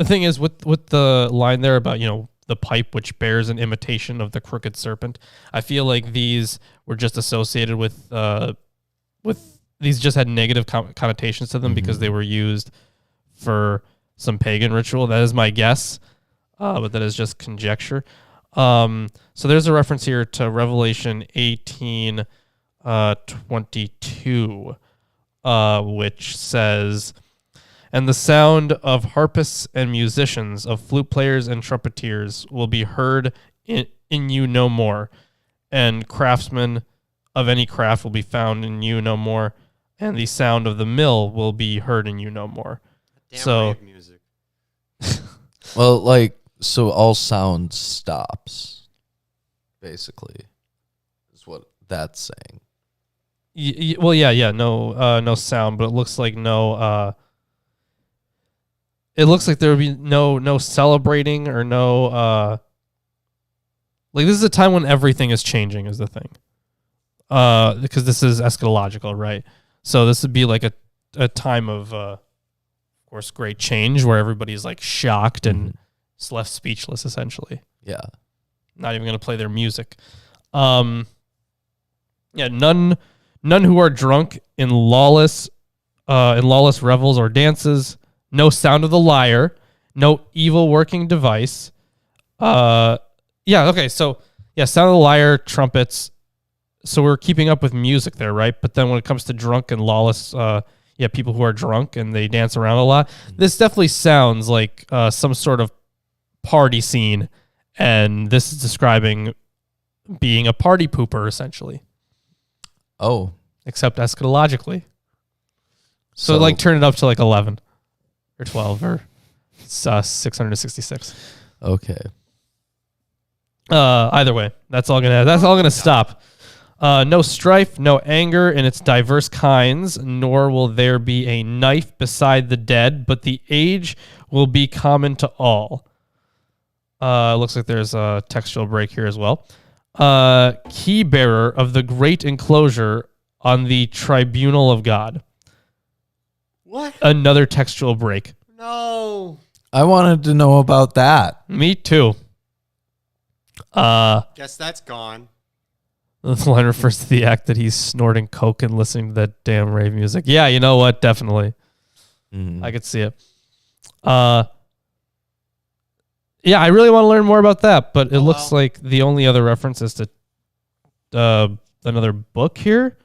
thing is with the line there about, the pipe which bears an imitation of the crooked serpent, I feel like these were just associated with these just had negative connotations to them because they were used for some pagan ritual. That is my guess, but that is just conjecture. So there's a reference here to Revelation 18:22, which says, "And the sound of harpists and musicians, of flute players and trumpeters will be heard in you no more, and craftsmen of any craft will be found in you no more, and the sound of the mill will be heard in you no more." Damn rave music. Well, so all sound stops, basically, is what that's saying. Well, yeah, no sound, but it looks like no. It looks like there would be no celebrating or no. Like this is a time when everything is changing, is the thing. Because this is eschatological, right? So this would be like a time of course, great change where everybody's like shocked and left speechless, essentially. Yeah. Not even going to play their music. None who are drunk in lawless revels or dances. No sound of the lyre. No evil working device. Sound of the lyre, trumpets. So we're keeping up with music there, right? But then when it comes to drunk and lawless, people who are drunk and they dance around a lot, this definitely sounds like some sort of party scene, and this is describing being a party pooper, essentially. Oh. Except eschatologically. So turn it up to 11 or 12 or 666. Okay. Either way, that's all gonna stop. No strife, no anger in its diverse kinds, nor will there be a knife beside the dead, but the age will be common to all. Looks like there's a textual break here as well. Key bearer of the great enclosure on the tribunal of God. What? Another textual break. No. I wanted to know about that. Me too. Guess that's gone. The line refers to the act that he's snorting coke and listening to that damn rave music. Yeah, you know what? Definitely. I could see it. Yeah, I really want to learn more about that, but it looks like the only other reference is to another book here,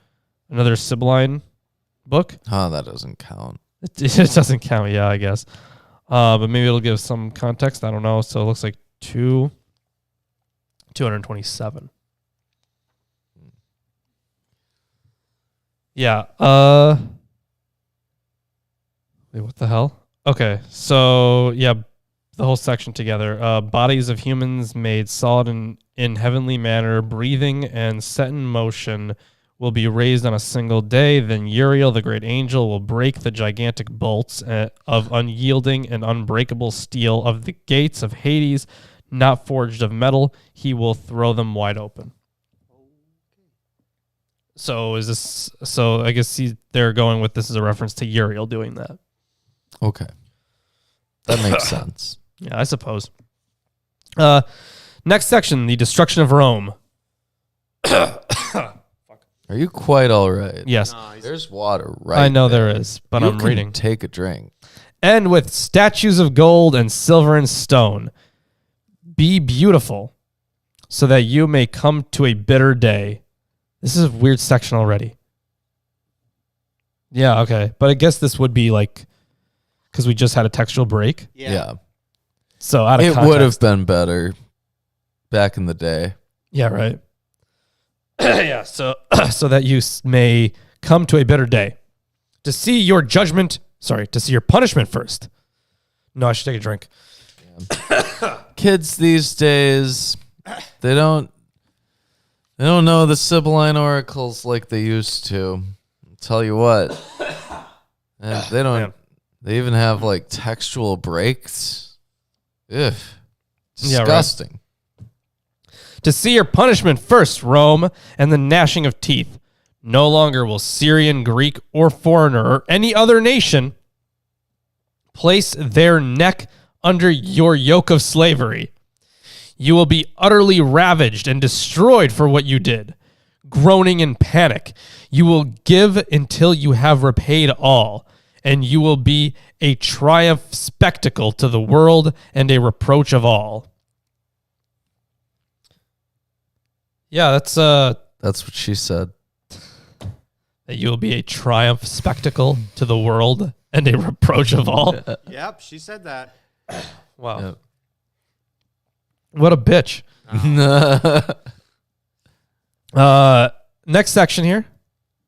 another Sibylline book. Oh, that doesn't count. It doesn't count, yeah, I guess. But maybe it'll give some context. I don't know. So it looks like 227. Yeah. Wait, what the hell? Okay, so yeah, the whole section together. Bodies of humans made solid in heavenly manner, breathing and set in motion, will be raised on a single day. Then Uriel, the great angel, will break the gigantic bolts of unyielding and unbreakable steel of the gates of Hades, not forged of metal. He will throw them wide open. So is this? So I guess they're going with this as a reference to Uriel doing that. Okay, that makes sense. Yeah, I suppose. Next section: the destruction of Rome. Are you quite all right? Yes. There's water right I know there. there is, but You I'm can reading. Take a drink. And with statues of gold and silver and stone, be beautiful, so that you may come to a bitter day. This is a weird section already. Yeah, okay. But I guess this would be like, because we just had a textual break. Yeah. So out of It context. would have been better back in the day. Yeah, right. Yeah, so that you may come to a bitter day. To see your judgment, to see your punishment first. No, I should take a drink. Kids these days, they don't know the Sibylline Oracles like they used to. I'll tell you what. And they don't. Man. They even have like textual breaks. Ugh. Yeah, right. Disgusting. To see your punishment first, Rome, and the gnashing of teeth. No longer will Syrian, Greek, or foreigner, or any other nation place their neck under your yoke of slavery. You will be utterly ravaged and destroyed for what you did. Groaning in panic, you will give until you have repaid all, and you will be a triumph spectacle to the world and a reproach of all. Yeah, that's what she said. that you will be a triumph spectacle to the world and a reproach of all. Yep, she said that. Wow. Yep. What a bitch. Next section here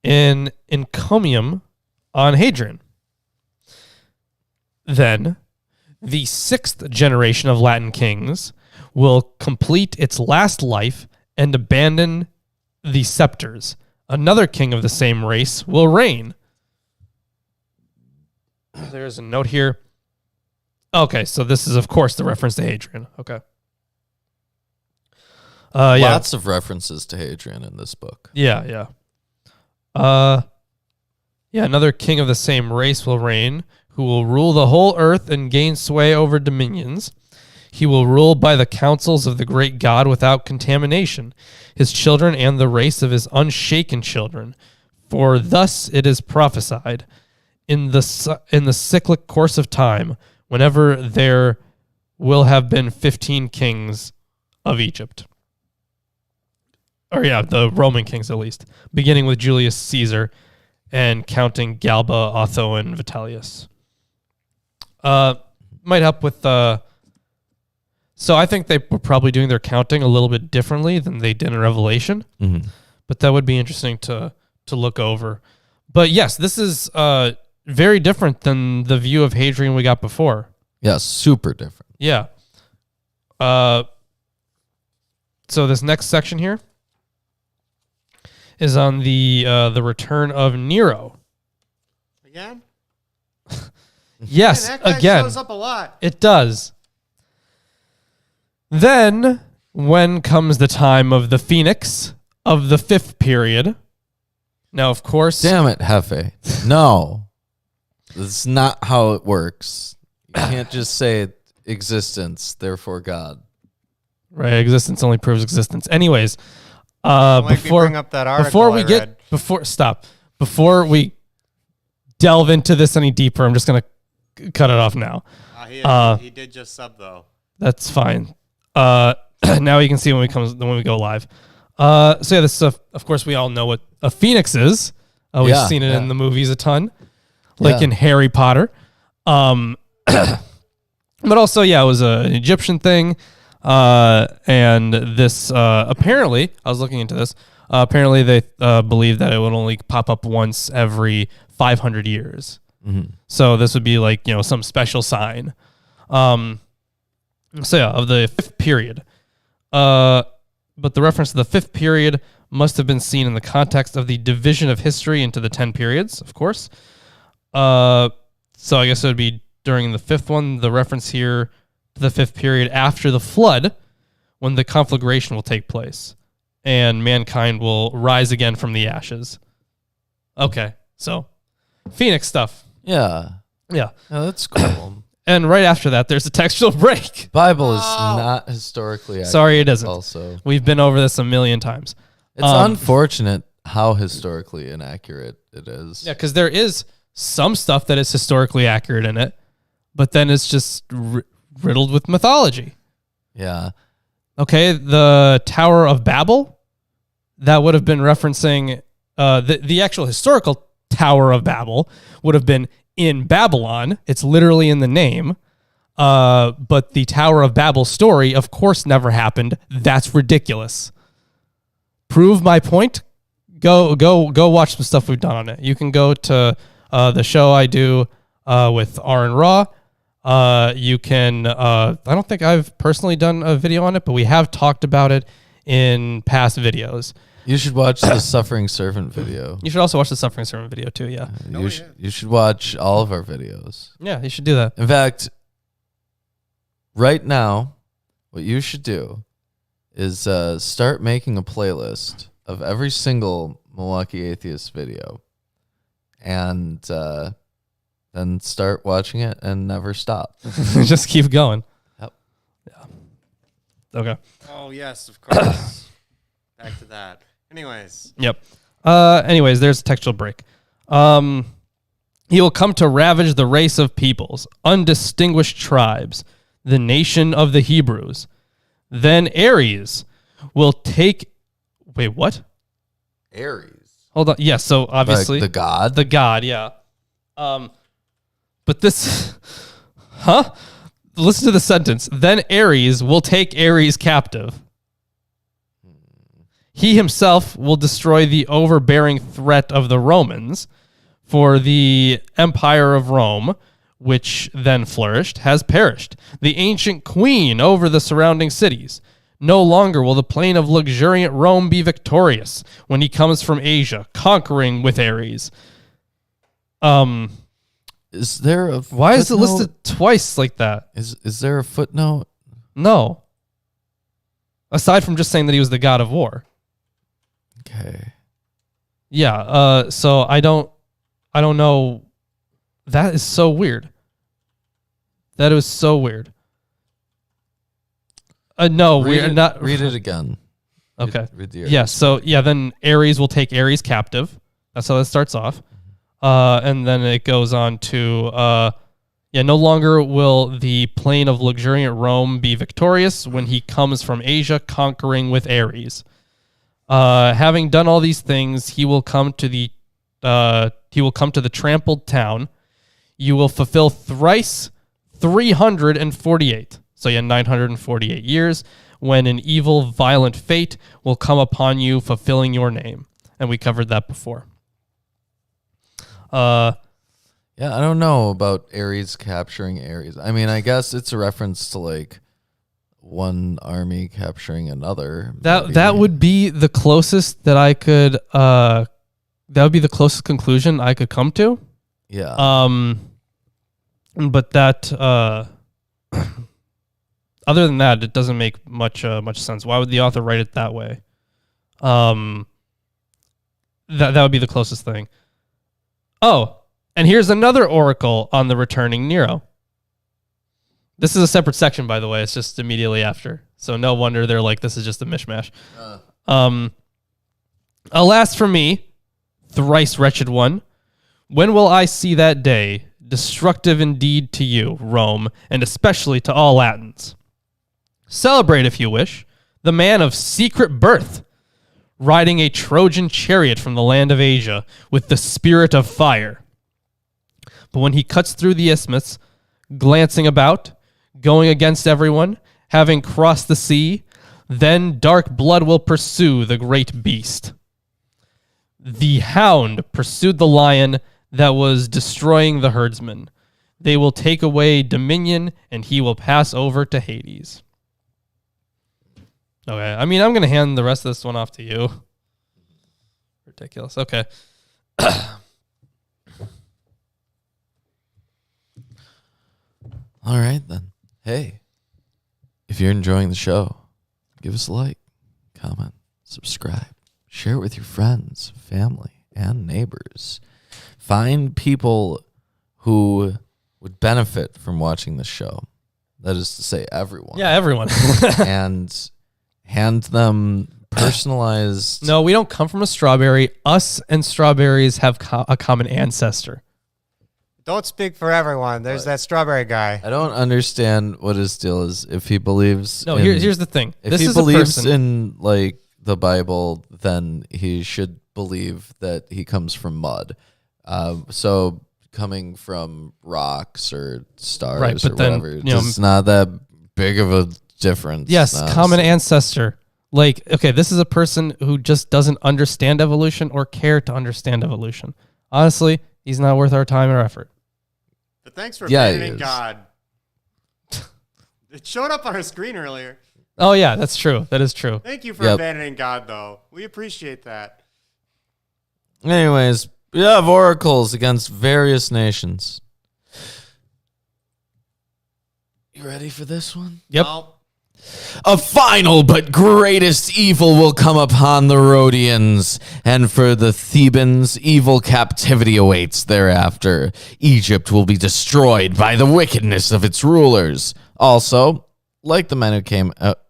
in encomium on Hadrian. Then the sixth generation of Latin kings will complete its last life and abandon the scepters. Another king of the same race will reign. There's a note here. Okay, so this is, of course, the reference to Hadrian. Okay. Lots of references to Hadrian in this book. Yeah. Another king of the same race will reign, who will rule the whole earth and gain sway over dominions. He will rule by the counsels of the great God without contamination, his children and the race of his unshaken children. For thus it is prophesied in the cyclic course of time, whenever there will have been 15 kings of Egypt. Or yeah, the Roman kings at least, beginning with Julius Caesar and counting Galba, Otho, and Vitellius. Might help with so I think they were probably doing their counting a little bit differently than they did in Revelation. Mm-hmm. But that would be interesting to look over. But yes, this is very different than the view of Hadrian we got before. Yeah, super different. Yeah. So this next section here is on the return of Nero. Again? Yes, Man, that guy again. shows up a lot. It does. Then, when comes the time of the Phoenix of the fifth period? Now, of course... Damn it, Hefe. No. That's not how it works. You can't just say existence, therefore God. Right, existence only proves existence. Anyways, Bring up that article before we delve into this any deeper, I'm just gonna cut it off now. He did just sub though. That's fine. Now you can see when we go live. So yeah, this stuff. Of course, we all know what a phoenix is. We've seen it in the movies a ton, like in Harry Potter. But also, it was an Egyptian thing. And this apparently, I was looking into this. Apparently, they believe that it would only pop up once every 500 years. Mm-hmm. So this would be like some special sign. Of the fifth period. But the reference to the fifth period must have been seen in the context of the division of history into the 10 periods, of course. So I guess it would be during the fifth one. The reference here to the fifth period after the flood, when the conflagration will take place and mankind will rise again from the ashes. Okay, so Phoenix stuff. Yeah. Yeah. Oh, that's cool. And right after that, there's a textual break. Bible is not historically accurate. Sorry, it isn't. Also, we've been over this a million times. It's unfortunate how historically inaccurate it is. Yeah, because there is some stuff that is historically accurate in it, but then it's just riddled with mythology. Yeah. Okay, the Tower of Babel, that would have been referencing the actual historical Tower of Babel would have been in Babylon. It's literally in the name. But the Tower of Babel story, of course, never happened. That's ridiculous. Prove my point. Go watch some stuff we've done on it. You can go to the show I do with R and Raw. You can, I don't think I've personally done a video on it, but we have talked about it in past videos. You should watch the Suffering Servant video. You should also watch the Suffering Servant video too, yeah. You should watch all of our videos. Yeah, you should do that. In fact, right now, what you should do is start making a playlist of every single Milwaukee Atheist video. And then start watching it and never stop. Just keep going. Yep. Yeah. Okay. Oh, yes, of course. Back to that. Anyways. Yep. Anyways, there's a textual break. He will come to ravage the race of peoples, undistinguished tribes, the nation of the Hebrews. Then Aries will take... Wait, what? Aries. Hold on. Yeah, so obviously... Like the god? The god, yeah. But this... Huh? Listen to the sentence. Then Aries will take Aries captive. He himself will destroy the overbearing threat of the Romans, for the empire of Rome, which then flourished, has perished. The ancient queen over the surrounding cities. No longer will the plain of luxuriant Rome be victorious when he comes from Asia, conquering with Aries. Is there a Why is it listed twice like that? Is there a footnote? No. Aside from just saying that he was the god of war. Okay. Yeah, so I don't know. That is so weird. That is so weird. No, we're not. Read it again. Okay. Read the yeah, so, then Aries will take Aries captive. That's how that starts off. And then it goes on to, no longer will the plain of luxuriant Rome be victorious when he comes from Asia, conquering with Aries. Having done all these things, he will come to the trampled town. You will fulfill thrice 348. So 948 years, when an evil, violent fate will come upon you, fulfilling your name. And we covered that before. I don't know about Aries capturing Aries. I mean, I guess it's a reference to like one army capturing another. That would be the closest that I could that would be the closest conclusion I could come to. Yeah. But that other than that, it doesn't make much sense. Why would the author write it that way? That would be the closest thing. Oh, and here's another oracle on the returning Nero. This is a separate section, by the way. It's just immediately after. So no wonder they're like, this is just a mishmash. Alas for me, thrice wretched one, when will I see that day, destructive indeed to you, Rome, and especially to all Latins? Celebrate, if you wish, the man of secret birth, riding a Trojan chariot from the land of Asia with the spirit of fire. But when he cuts through the isthmus, glancing about, going against everyone, having crossed the sea, then dark blood will pursue the great beast. The hound pursued the lion that was destroying the herdsman. They will take away dominion, and he will pass over to Hades. Okay, I mean, I'm going to hand the rest of this one off to you. Ridiculous. Okay. All right, then. Hey, if you're enjoying the show, give us a like, comment, subscribe, share it with your friends, family, and neighbors. Find people who would benefit from watching this show. That is to say, everyone. Yeah, everyone. And hand them personalized... No, we don't come from a strawberry. Us and strawberries have a common ancestor. Don't speak for everyone. There's that strawberry guy. I don't understand what his deal is. If he believes... No, in, here's the thing. If this he is believes a person. in, like, the Bible, then he should believe that he comes from mud. So coming from rocks or stars Right, or but then, whatever, you know, it's not that big of a difference. Yes, No, common so- ancestor. Like, okay, this is a person who just doesn't understand evolution or care to understand evolution. Honestly, he's not worth our time or effort. But thanks for Yeah, he abandoning is. God. It showed up on our screen earlier. Oh, yeah, that's true. That is true. Thank you for Yep. abandoning God, though. We appreciate that. Anyways, we have oracles against various nations. You ready for this one? Yep. Well, A final but greatest evil will come upon the Rhodians, and for the Thebans, evil captivity awaits thereafter. Egypt will be destroyed by the wickedness of its rulers. Also, like the men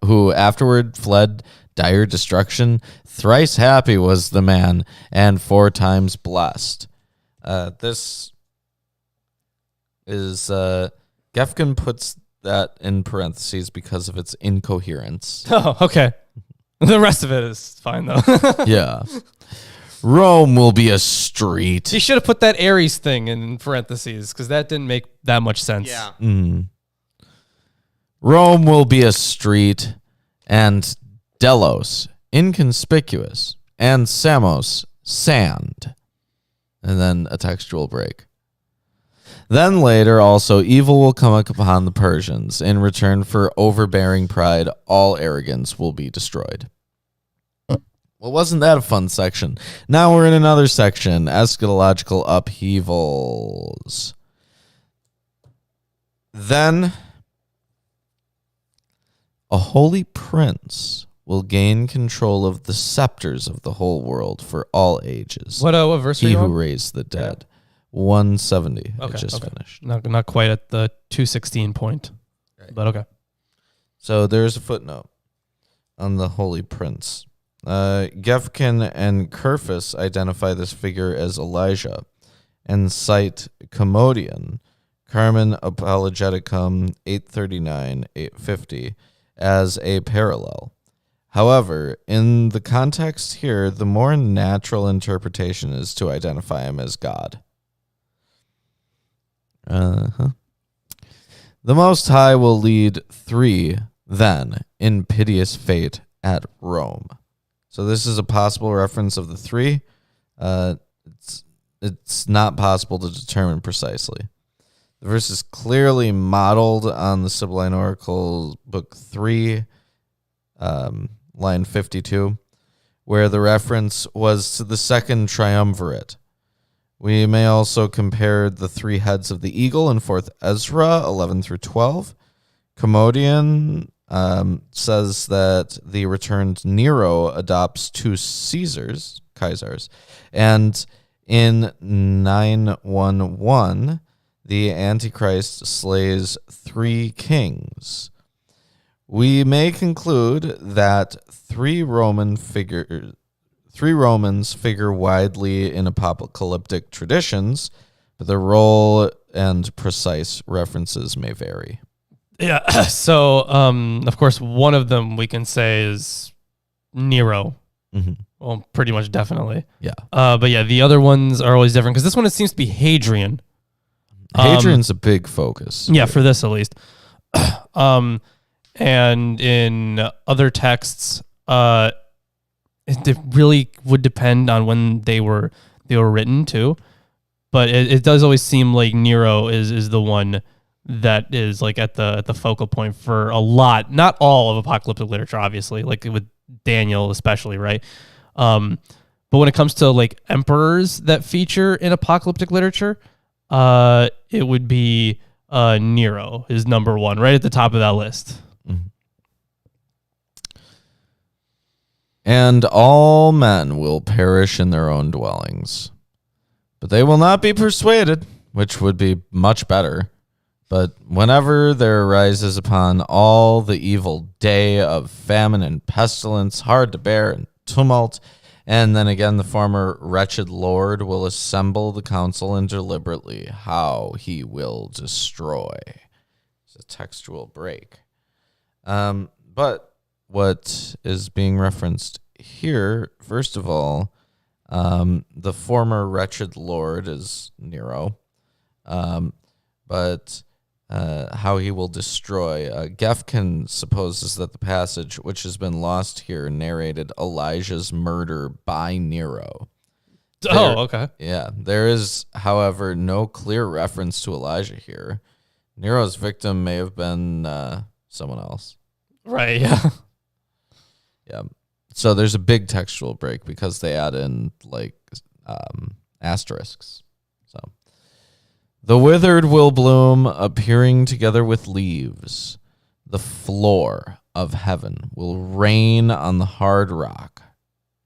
who afterward fled dire destruction, thrice happy was the man, and 4 times blessed. This is Gefkin puts that in parentheses because of its incoherence. Oh, okay. The rest of it is fine, though. Yeah. Rome will be a street. He should have put that Aries thing in parentheses because that didn't make that much sense. yeah. Rome will be a street, and Delos, inconspicuous, and Samos, sand. And then a textual break. Then later also evil will come upon the Persians. In return for overbearing pride, all arrogance will be destroyed. Well, wasn't that a fun section? Now we're in another section, eschatological upheavals. Then a holy prince will gain control of the scepters of the whole world for all ages. What verse are He you who on? raised the dead. 170. I Okay, just okay. finished. Not quite at the 216 point, but okay. So there's a footnote on the Holy Prince. Gefkin and Kerfus identify this figure as Elijah and cite Commodian, Carmen Apologeticum 839-850, as a parallel. However, in the context here, the more natural interpretation is to identify him as God. The Most High will lead 3, then, in piteous fate at Rome. So this is a possible reference of the 3. It's not possible to determine precisely. The verse is clearly modeled on the Sibylline Oracles, Book 3, line 52, where the reference was to the second triumvirate. We may also compare the 3 heads of the eagle in 4th Ezra 11 through 12. Commodian says that the returned Nero adopts 2 Kaisars, and in 911, the Antichrist slays 3 kings. We may conclude that 3 3 Romans figure widely in apocalyptic traditions, but their role and precise references may vary. Yeah. So, of course, one of them we can say is Nero. Mm-hmm. Well, pretty much definitely. Yeah. But yeah, the other ones are always different because this one, it seems to be Hadrian. Hadrian's a big focus. Yeah, for this at least. And in other texts, it really would depend on when they were written too. But it does always seem like Nero is the one that is like at the focal point for a lot, not all of apocalyptic literature, obviously, like with Daniel especially, right? But when it comes to like emperors that feature in apocalyptic literature, it would be Nero is number 1, right at the top of that list. Mm-hmm. And all men will perish in their own dwellings, but they will not be persuaded, which would be much better. But whenever there arises upon all the evil day of famine and pestilence, hard to bear, and tumult, and then again the former wretched Lord will assemble the council and deliberately how he will destroy. It's a textual break. But what is being referenced here, first of all, the former wretched Lord is Nero, but how he will destroy. Gefkin supposes that the passage, which has been lost here, narrated Elijah's murder by Nero. Okay. Yeah, there is, however, no clear reference to Elijah here. Nero's victim may have been someone else. Right, yeah. Yeah. So there's a big textual break because they add in like asterisks. So the withered will bloom, appearing together with leaves. The floor of heaven will rain on the hard rock,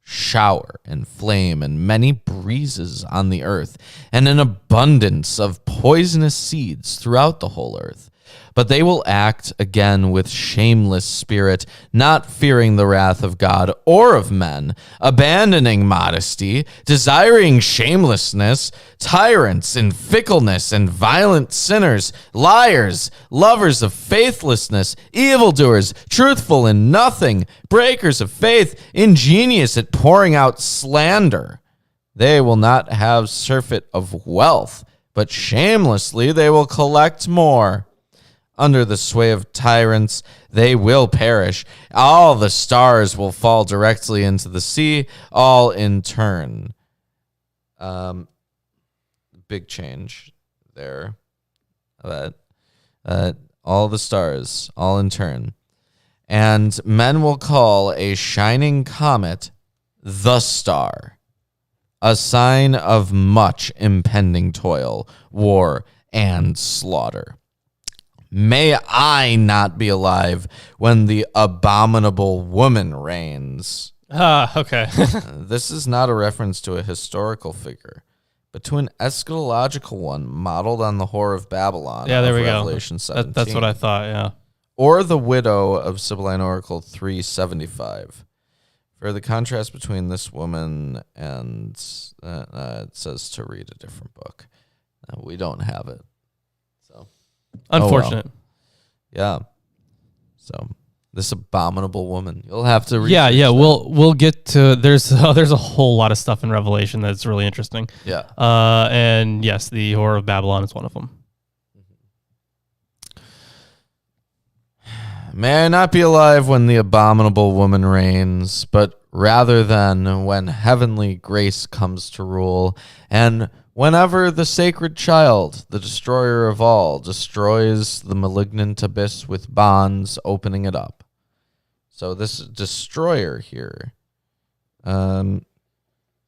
shower and flame and many breezes on the earth, and an abundance of poisonous seeds throughout the whole earth. But they will act again with shameless spirit, not fearing the wrath of God or of men, abandoning modesty, desiring shamelessness, tyrants and fickleness and violent sinners, liars, lovers of faithlessness, evildoers, truthful in nothing, breakers of faith, ingenious at pouring out slander. They will not have surfeit of wealth, but shamelessly they will collect more. Under the sway of tyrants, they will perish. All the stars will fall directly into the sea, all in turn. Big change there. All the stars, all in turn. And men will call a shining comet the star, a sign of much impending toil, war, and slaughter. May I not be alive when the abominable woman reigns. Okay. This is not a reference to a historical figure, but to an eschatological one modeled on the whore of Babylon. Yeah, there we Revelation go. 17. That's what I thought, yeah. Or the widow of Sibylline Oracle 375. For the contrast between this woman and it says to read a different book. We don't have it. So unfortunate. Oh, well. Yeah. So this abominable woman. You'll have to read. Yeah. We'll get to there's a whole lot of stuff in Revelation that's really interesting. Yeah. And yes, the whore of Babylon is one of them. May I not be alive when the abominable woman reigns, but rather than when heavenly grace comes to rule, and whenever the sacred child, the destroyer of all, destroys the malignant abyss with bonds, opening it up. So this destroyer here, the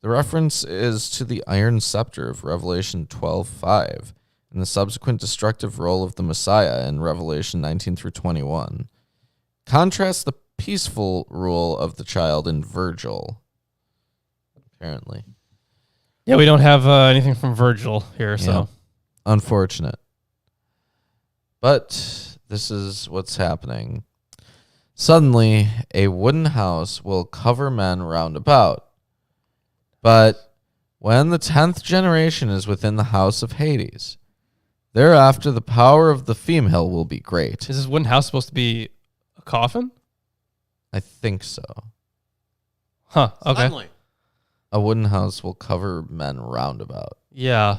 reference is to the iron scepter of Revelation 12:5 and the subsequent destructive role of the Messiah in Revelation 19 through 21. Contrast the peaceful rule of the child in Virgil, apparently. Yeah, we don't have anything from Virgil here, so. Yeah. Unfortunate. But this is what's happening. Suddenly, a wooden house will cover men round about. But when the 10th generation is within the house of Hades, thereafter the power of the female will be great. Is this wooden house supposed to be a coffin? I think so. Huh. Okay. Suddenly. A wooden house will cover men roundabout. Yeah.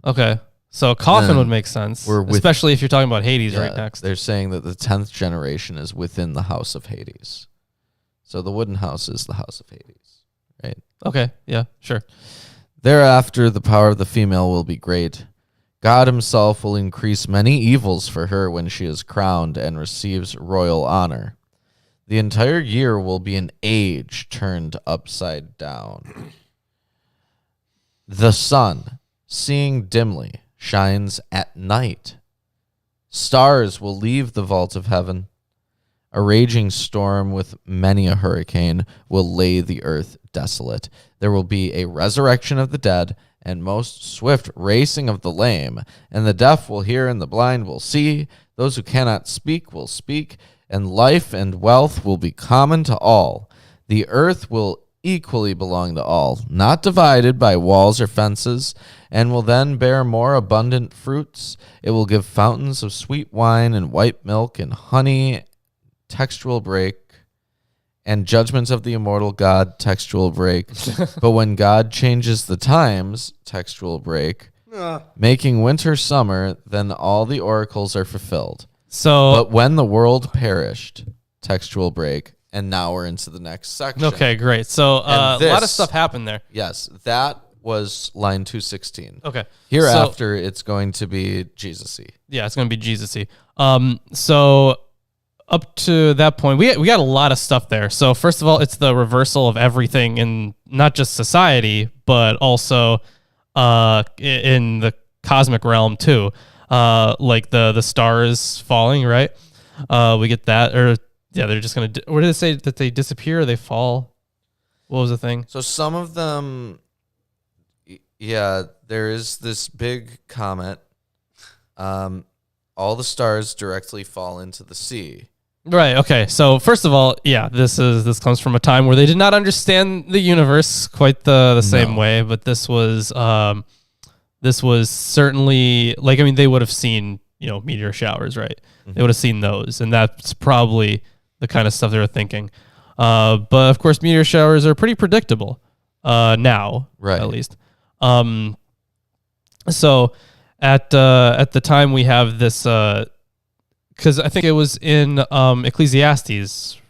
Okay. So a coffin Then would make sense, we're with- especially if you're talking about Hades right Yeah, next. They're saying that the 10th generation is within the house of Hades. So the wooden house is the house of Hades, right? Okay. Yeah. Sure. Thereafter, the power of the female will be great. God himself will increase many evils for her when she is crowned and receives royal honor. The entire year will be an age turned upside down. The sun, seeing dimly, shines at night. Stars will leave the vault of heaven. A raging storm with many a hurricane will lay the earth desolate. There will be a resurrection of the dead and most swift racing of the lame, and the deaf will hear and the blind will see. Those who cannot speak will speak, and life and wealth will be common to all. The earth will equally belong to all, not divided by walls or fences, and will then bear more abundant fruits. It will give fountains of sweet wine and white milk and honey, textual break, and judgments of the immortal God, textual break. But when God changes the times, textual break, making winter summer, then all the oracles are fulfilled. So But when the world perished, textual break, and now we're into the next section. okay, great. So a lot of this- stuff happened there. Yes, that was line 216. Okay. Hereafter, it's going to be Jesus-y. Yeah, it's gonna be Jesus-y. So up to that point, we got a lot of stuff there. So first of all, it's the reversal of everything in not just society, but also in the cosmic realm too. Like the stars falling, right? We get that, or yeah, they're just gonna. What did it say that they disappear? Or they fall. What was the thing? So some of them, yeah, there is this big comet. All the stars directly fall into the sea. Right. Okay. So first of all, yeah, this comes from a time where they did not understand the universe quite the same way, but this was certainly like, I mean, they would have seen, meteor showers, right? Mm-hmm. They would have seen those, and that's probably the kind of stuff they were thinking. But of course, meteor showers are pretty predictable now, Right. at least. So at the time we have this, because I think it was in Ecclesiastes,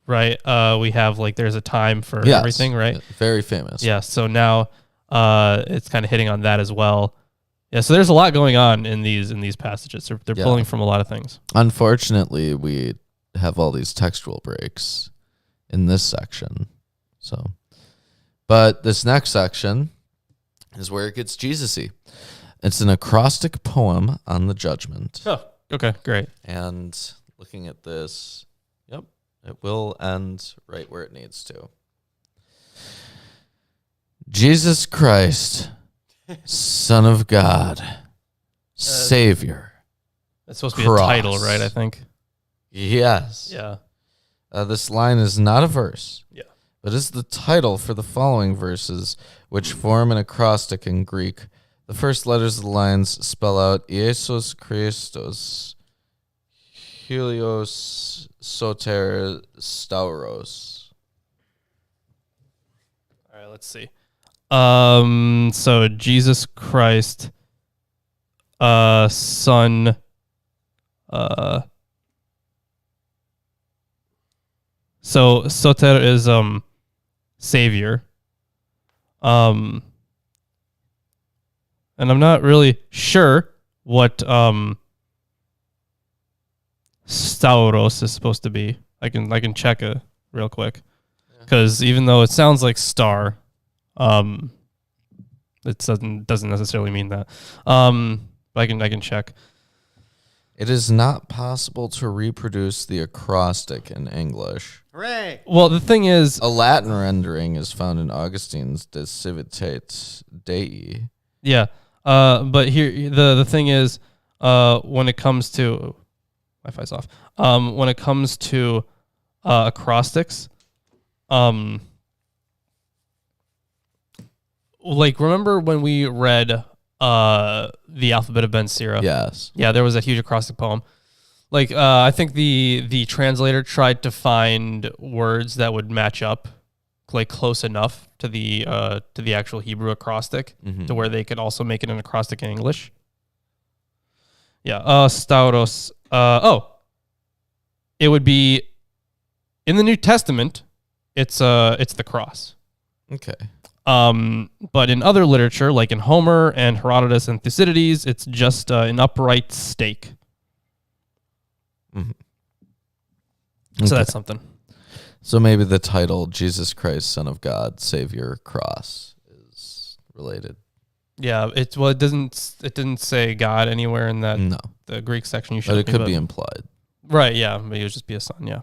right? We have like there's a time for Yes. everything, right? Very famous. Yeah. So now it's kind of hitting on that as well. Yeah. So there's a lot going on in these passages. They're Yeah. pulling from a lot of things. Unfortunately, we have all these textual breaks in this section. So, but this next section is where it gets Jesus-y. It's an acrostic poem on the judgment. Oh, okay, great. And looking at this, yep, it will end right where it needs to. Jesus Christ, Son of God, Savior. It's supposed to be a title, right? I think. Yes. Yeah. This line is not a verse. Yeah. But is the title for the following verses, which form an acrostic in Greek. The first letters of the lines spell out Iesus Christos, Helios Soter Stauros. All right, let's see. So Jesus Christ, Son, so Soter is Savior. And I'm not really sure what Stauros is supposed to be. I can check it real quick, because even though it sounds like star, it doesn't necessarily mean that. But I can check. It is not possible to reproduce the acrostic in English. Hooray! Well, the thing is, A Latin rendering is found in Augustine's De Civitate Dei. yeah. But here the thing is, when it comes to Wi-Fi's off. When it comes to acrostics, like, remember when we read the Alphabet of Ben Sira? Yes. Yeah, there was a huge acrostic poem. Like, I think the translator tried to find words that would match up, like close enough to the actual Hebrew acrostic, to where they could also make it an acrostic in English. Yeah, stauros. It would be in the New Testament. It's the cross. Okay. But in other literature, like in Homer and Herodotus and Thucydides, it's just an upright stake. So that's something. So maybe the title Jesus Christ, Son of God, Savior, Cross is related. Yeah, it didn't say God anywhere in that the Greek section you showed but it me, could be implied. Right, yeah, but it would just be a son, yeah.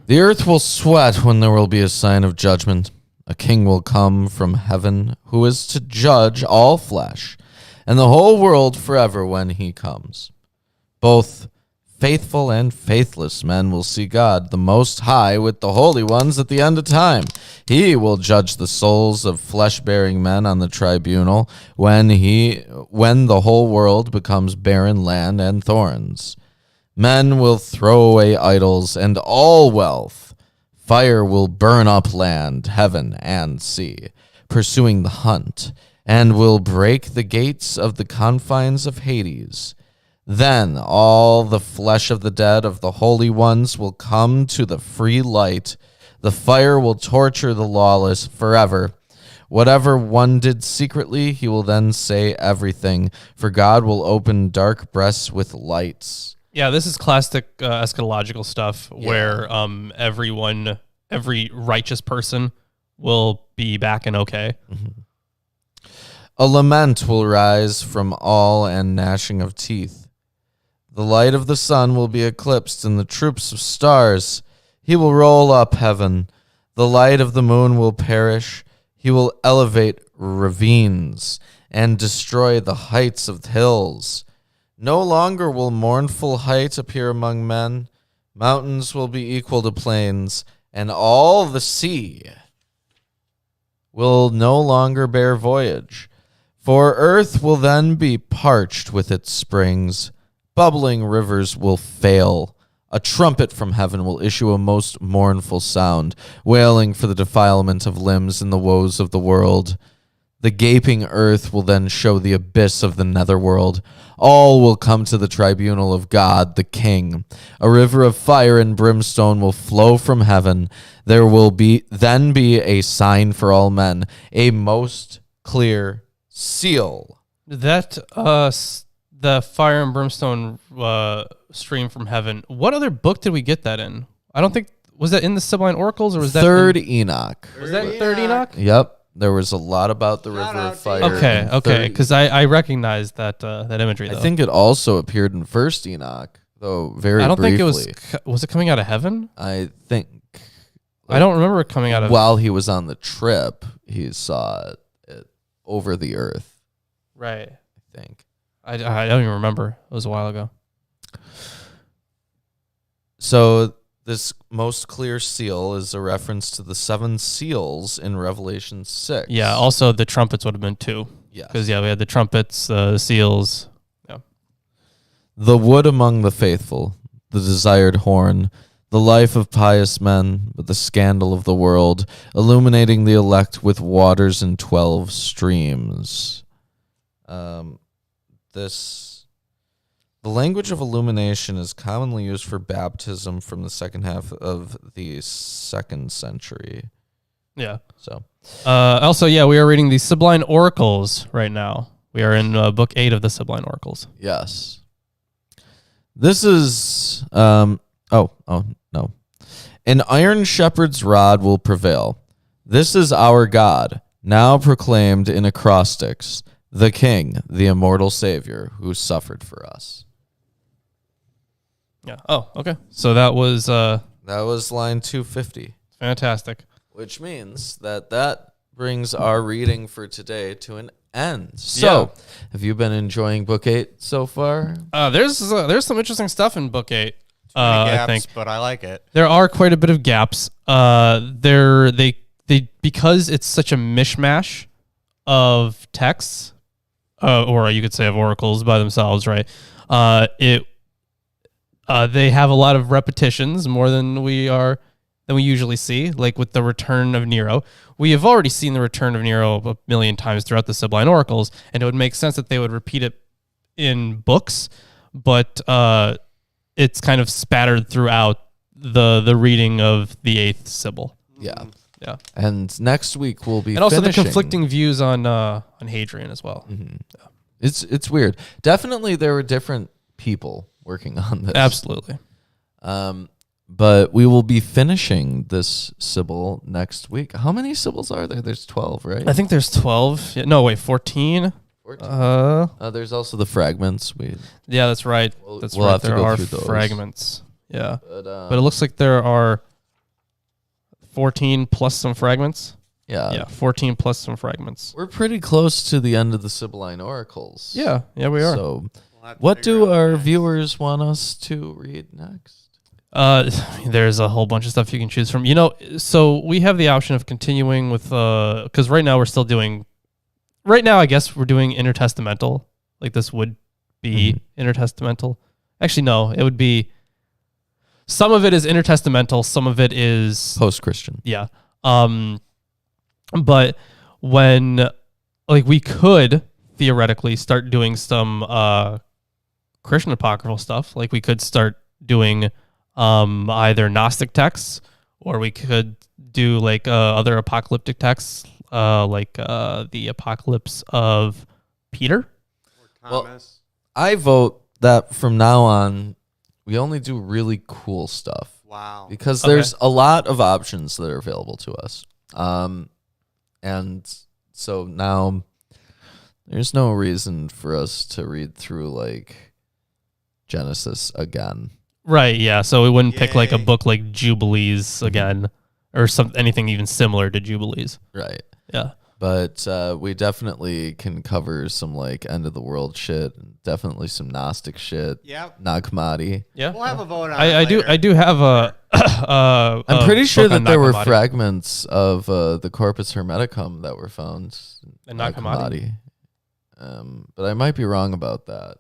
The earth will sweat when there will be a sign of judgment. A king will come from heaven who is to judge all flesh and the whole world forever when he comes. Both faithful and faithless men will see God, the Most High, with the holy ones at the end of time. He will judge the souls of flesh-bearing men on the tribunal when the whole world becomes barren land and thorns. Men will throw away idols and all wealth. Fire will burn up land, heaven, and sea, pursuing the hunt, and will break the gates of the confines of Hades. Then all the flesh of the dead of the holy ones will come to the free light. The fire will torture the lawless forever. Whatever one did secretly, he will then say everything, for God will open dark breasts with lights. Yeah, this is classic eschatological stuff where every righteous person will be back and okay. A lament will rise from all and gnashing of teeth. The light of the sun will be eclipsed in the troops of stars. He will roll up heaven. The light of the moon will perish. He will elevate ravines and destroy the heights of the hills. No longer will mournful height appear among men. Mountains will be equal to plains, and all the sea will no longer bear voyage. For earth will then be parched with its springs. Bubbling rivers will fail. A trumpet from heaven will issue a most mournful sound, wailing for the defilement of limbs and the woes of the world. The gaping earth will then show the abyss of the netherworld. All will come to the tribunal of God, the King. A river of fire and brimstone will flow from heaven. There will then be a sign for all men, a most clear seal. That the fire and brimstone stream from heaven. What other book did we get that in? I don't think, was that in the Sibylline Oracles, or was that Third Enoch? Was that Third Enoch? Yep. There was a lot about the river of fire. Okay, because I recognize that that imagery. Though. I think it also appeared in First Enoch, though very. I don't briefly. think it was. Was it coming out of heaven? I think. I don't remember it coming out of. While he was on the trip, he saw it over the earth. Right. I think. I don't even remember. It was a while ago. So this most clear seal is a reference to the 7 seals in Revelation 6. Yeah. Also, the trumpets would have been 2. Yeah. Because we had the trumpets, the seals. Yeah. The wood among the faithful, the desired horn, the life of pious men, but the scandal of the world, illuminating the elect with waters in 12 streams. The language of illumination is commonly used for baptism from the second half of the 2nd century. Yeah. So, also, we are reading the Sibylline Oracles right now. We are in book 8 of the Sibylline Oracles. yes. This is, no. An iron shepherd's rod will prevail. This is our God, now proclaimed in acrostics, the King, the immortal Savior, who suffered for us. Yeah. Oh, okay. So that was That was line 250. fantastic. Which means that brings our reading for today to an end. So, have you been enjoying Book 8 so far? There's some interesting stuff in book 8. Gaps, I think but I like it. there are quite a bit of gaps. They because it's such a mishmash of texts, or you could say of oracles by themselves, right? They have a lot of repetitions, more than we usually see, like with the return of Nero. We have already seen the return of Nero a million times throughout the Sibylline Oracles, and it would make sense that they would repeat it in books, but it's kind of spattered throughout the reading of the 8th Sibyl. Yeah. Yeah. And next week we'll be and also finishing. the conflicting views on Hadrian as well. Mm-hmm. Yeah. It's weird. Definitely there were different people working on this. Absolutely. But we will be finishing this Sibyl next week. How many Sibyls are there? There's 12, right? I think there's 12. Yeah, no, wait, 14. 14. There's also the fragments. Yeah, that's right. We'll right. have to there go are through those. fragments. Yeah. But it looks like there are 14 plus some fragments. Yeah, 14 plus some fragments. We're pretty close to the end of the Sibylline Oracles. Yeah, we are. So what do our viewers want us to read next? There's a whole bunch of stuff you can choose from. So we have the option of continuing with, because right now we're still doing, I guess we're doing intertestamental. Like this would be intertestamental. Actually, no, it would be, some of it is intertestamental, some of it is Post-Christian. Yeah. But when, like, we could theoretically start doing some Christian apocryphal stuff. Like we could start doing either Gnostic texts, or we could do like other apocalyptic texts, like the Apocalypse of Peter. Or Thomas. Well, I vote that from now on, we only do really cool stuff. Wow. Because there's a lot of options that are available to us. And so now there's no reason for us to read through like Genesis again. Right, yeah. So we wouldn't pick like a book like Jubilees again, or anything even similar to Jubilees. Right. Yeah. But we definitely can cover some like end of the world shit, and definitely some Gnostic shit. Yep. Nag Hammadi. Yeah. We'll have a vote on I it do have a I'm pretty sure book that on there were Nag Hammadi. fragments of the Corpus Hermeticum that were found in Nag Hammadi. But I might be wrong about that.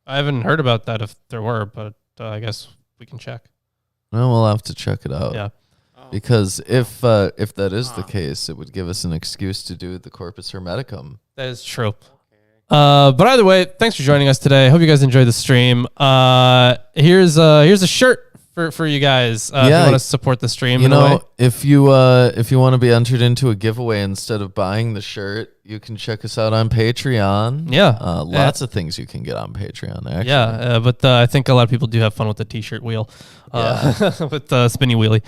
I haven't heard about that if there were, but I guess we can check. Well, we'll have to check it out. Yeah. Because if that is the case, it would give us an excuse to do the Corpus Hermeticum. That is true. But either way, thanks for joining us today. Hope you guys enjoyed the stream. Here's a shirt for you guys. If you want to support the stream. You know, if you want to be entered into a giveaway instead of buying the shirt, you can check us out on Patreon. Yeah. Lots of things you can get on Patreon, actually. Yeah, but I think a lot of people do have fun with the t-shirt wheel. With the spinny wheelie.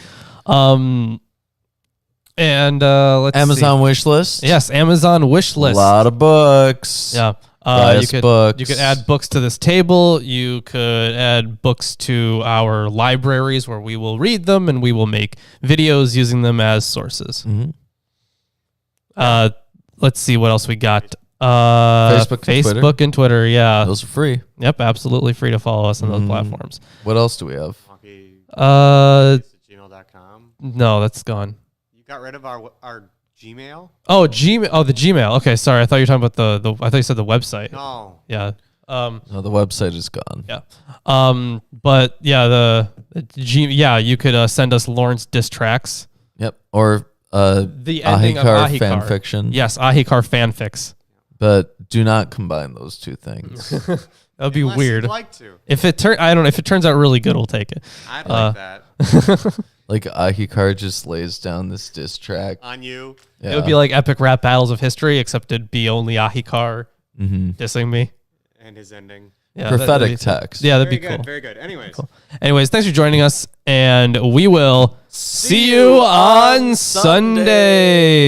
And let's Amazon see. wish list. Yes, Amazon wish list. A lot of books. Yeah. You could add books to this table. You could add books to our libraries where we will read them and we will make videos using them as sources. Mm-hmm. Let's see what else we got. Facebook and Twitter. Yeah. Those are free. Yep. Absolutely free to follow us on those platforms. What else do we have? gmail.com. No, that's gone. You got rid of our Gmail? Oh, Gmail. Oh, the Gmail. Okay, sorry. I thought you were talking about the I thought you said the website. No. Yeah. No, the website is gone. Yeah. But yeah, you could send us Lawrence diss tracks. Yep. Or The ending of Ahikar Ahikar fan fiction. Yes, Ahikar fanfics. But do not combine those two things. That would be Unless weird. you'd like to. If it turns out really good, we'll take it. I'd like that. Like Ahikar just lays down this diss track. On you. Yeah. It would be like epic rap battles of history, except it'd be only Ahikar dissing me. And his ending. Yeah, Prophetic text. Yeah, that'd Very be good. cool. Very good. Anyways. Cool. Anyways, thanks for joining us, and we will see you on Sunday.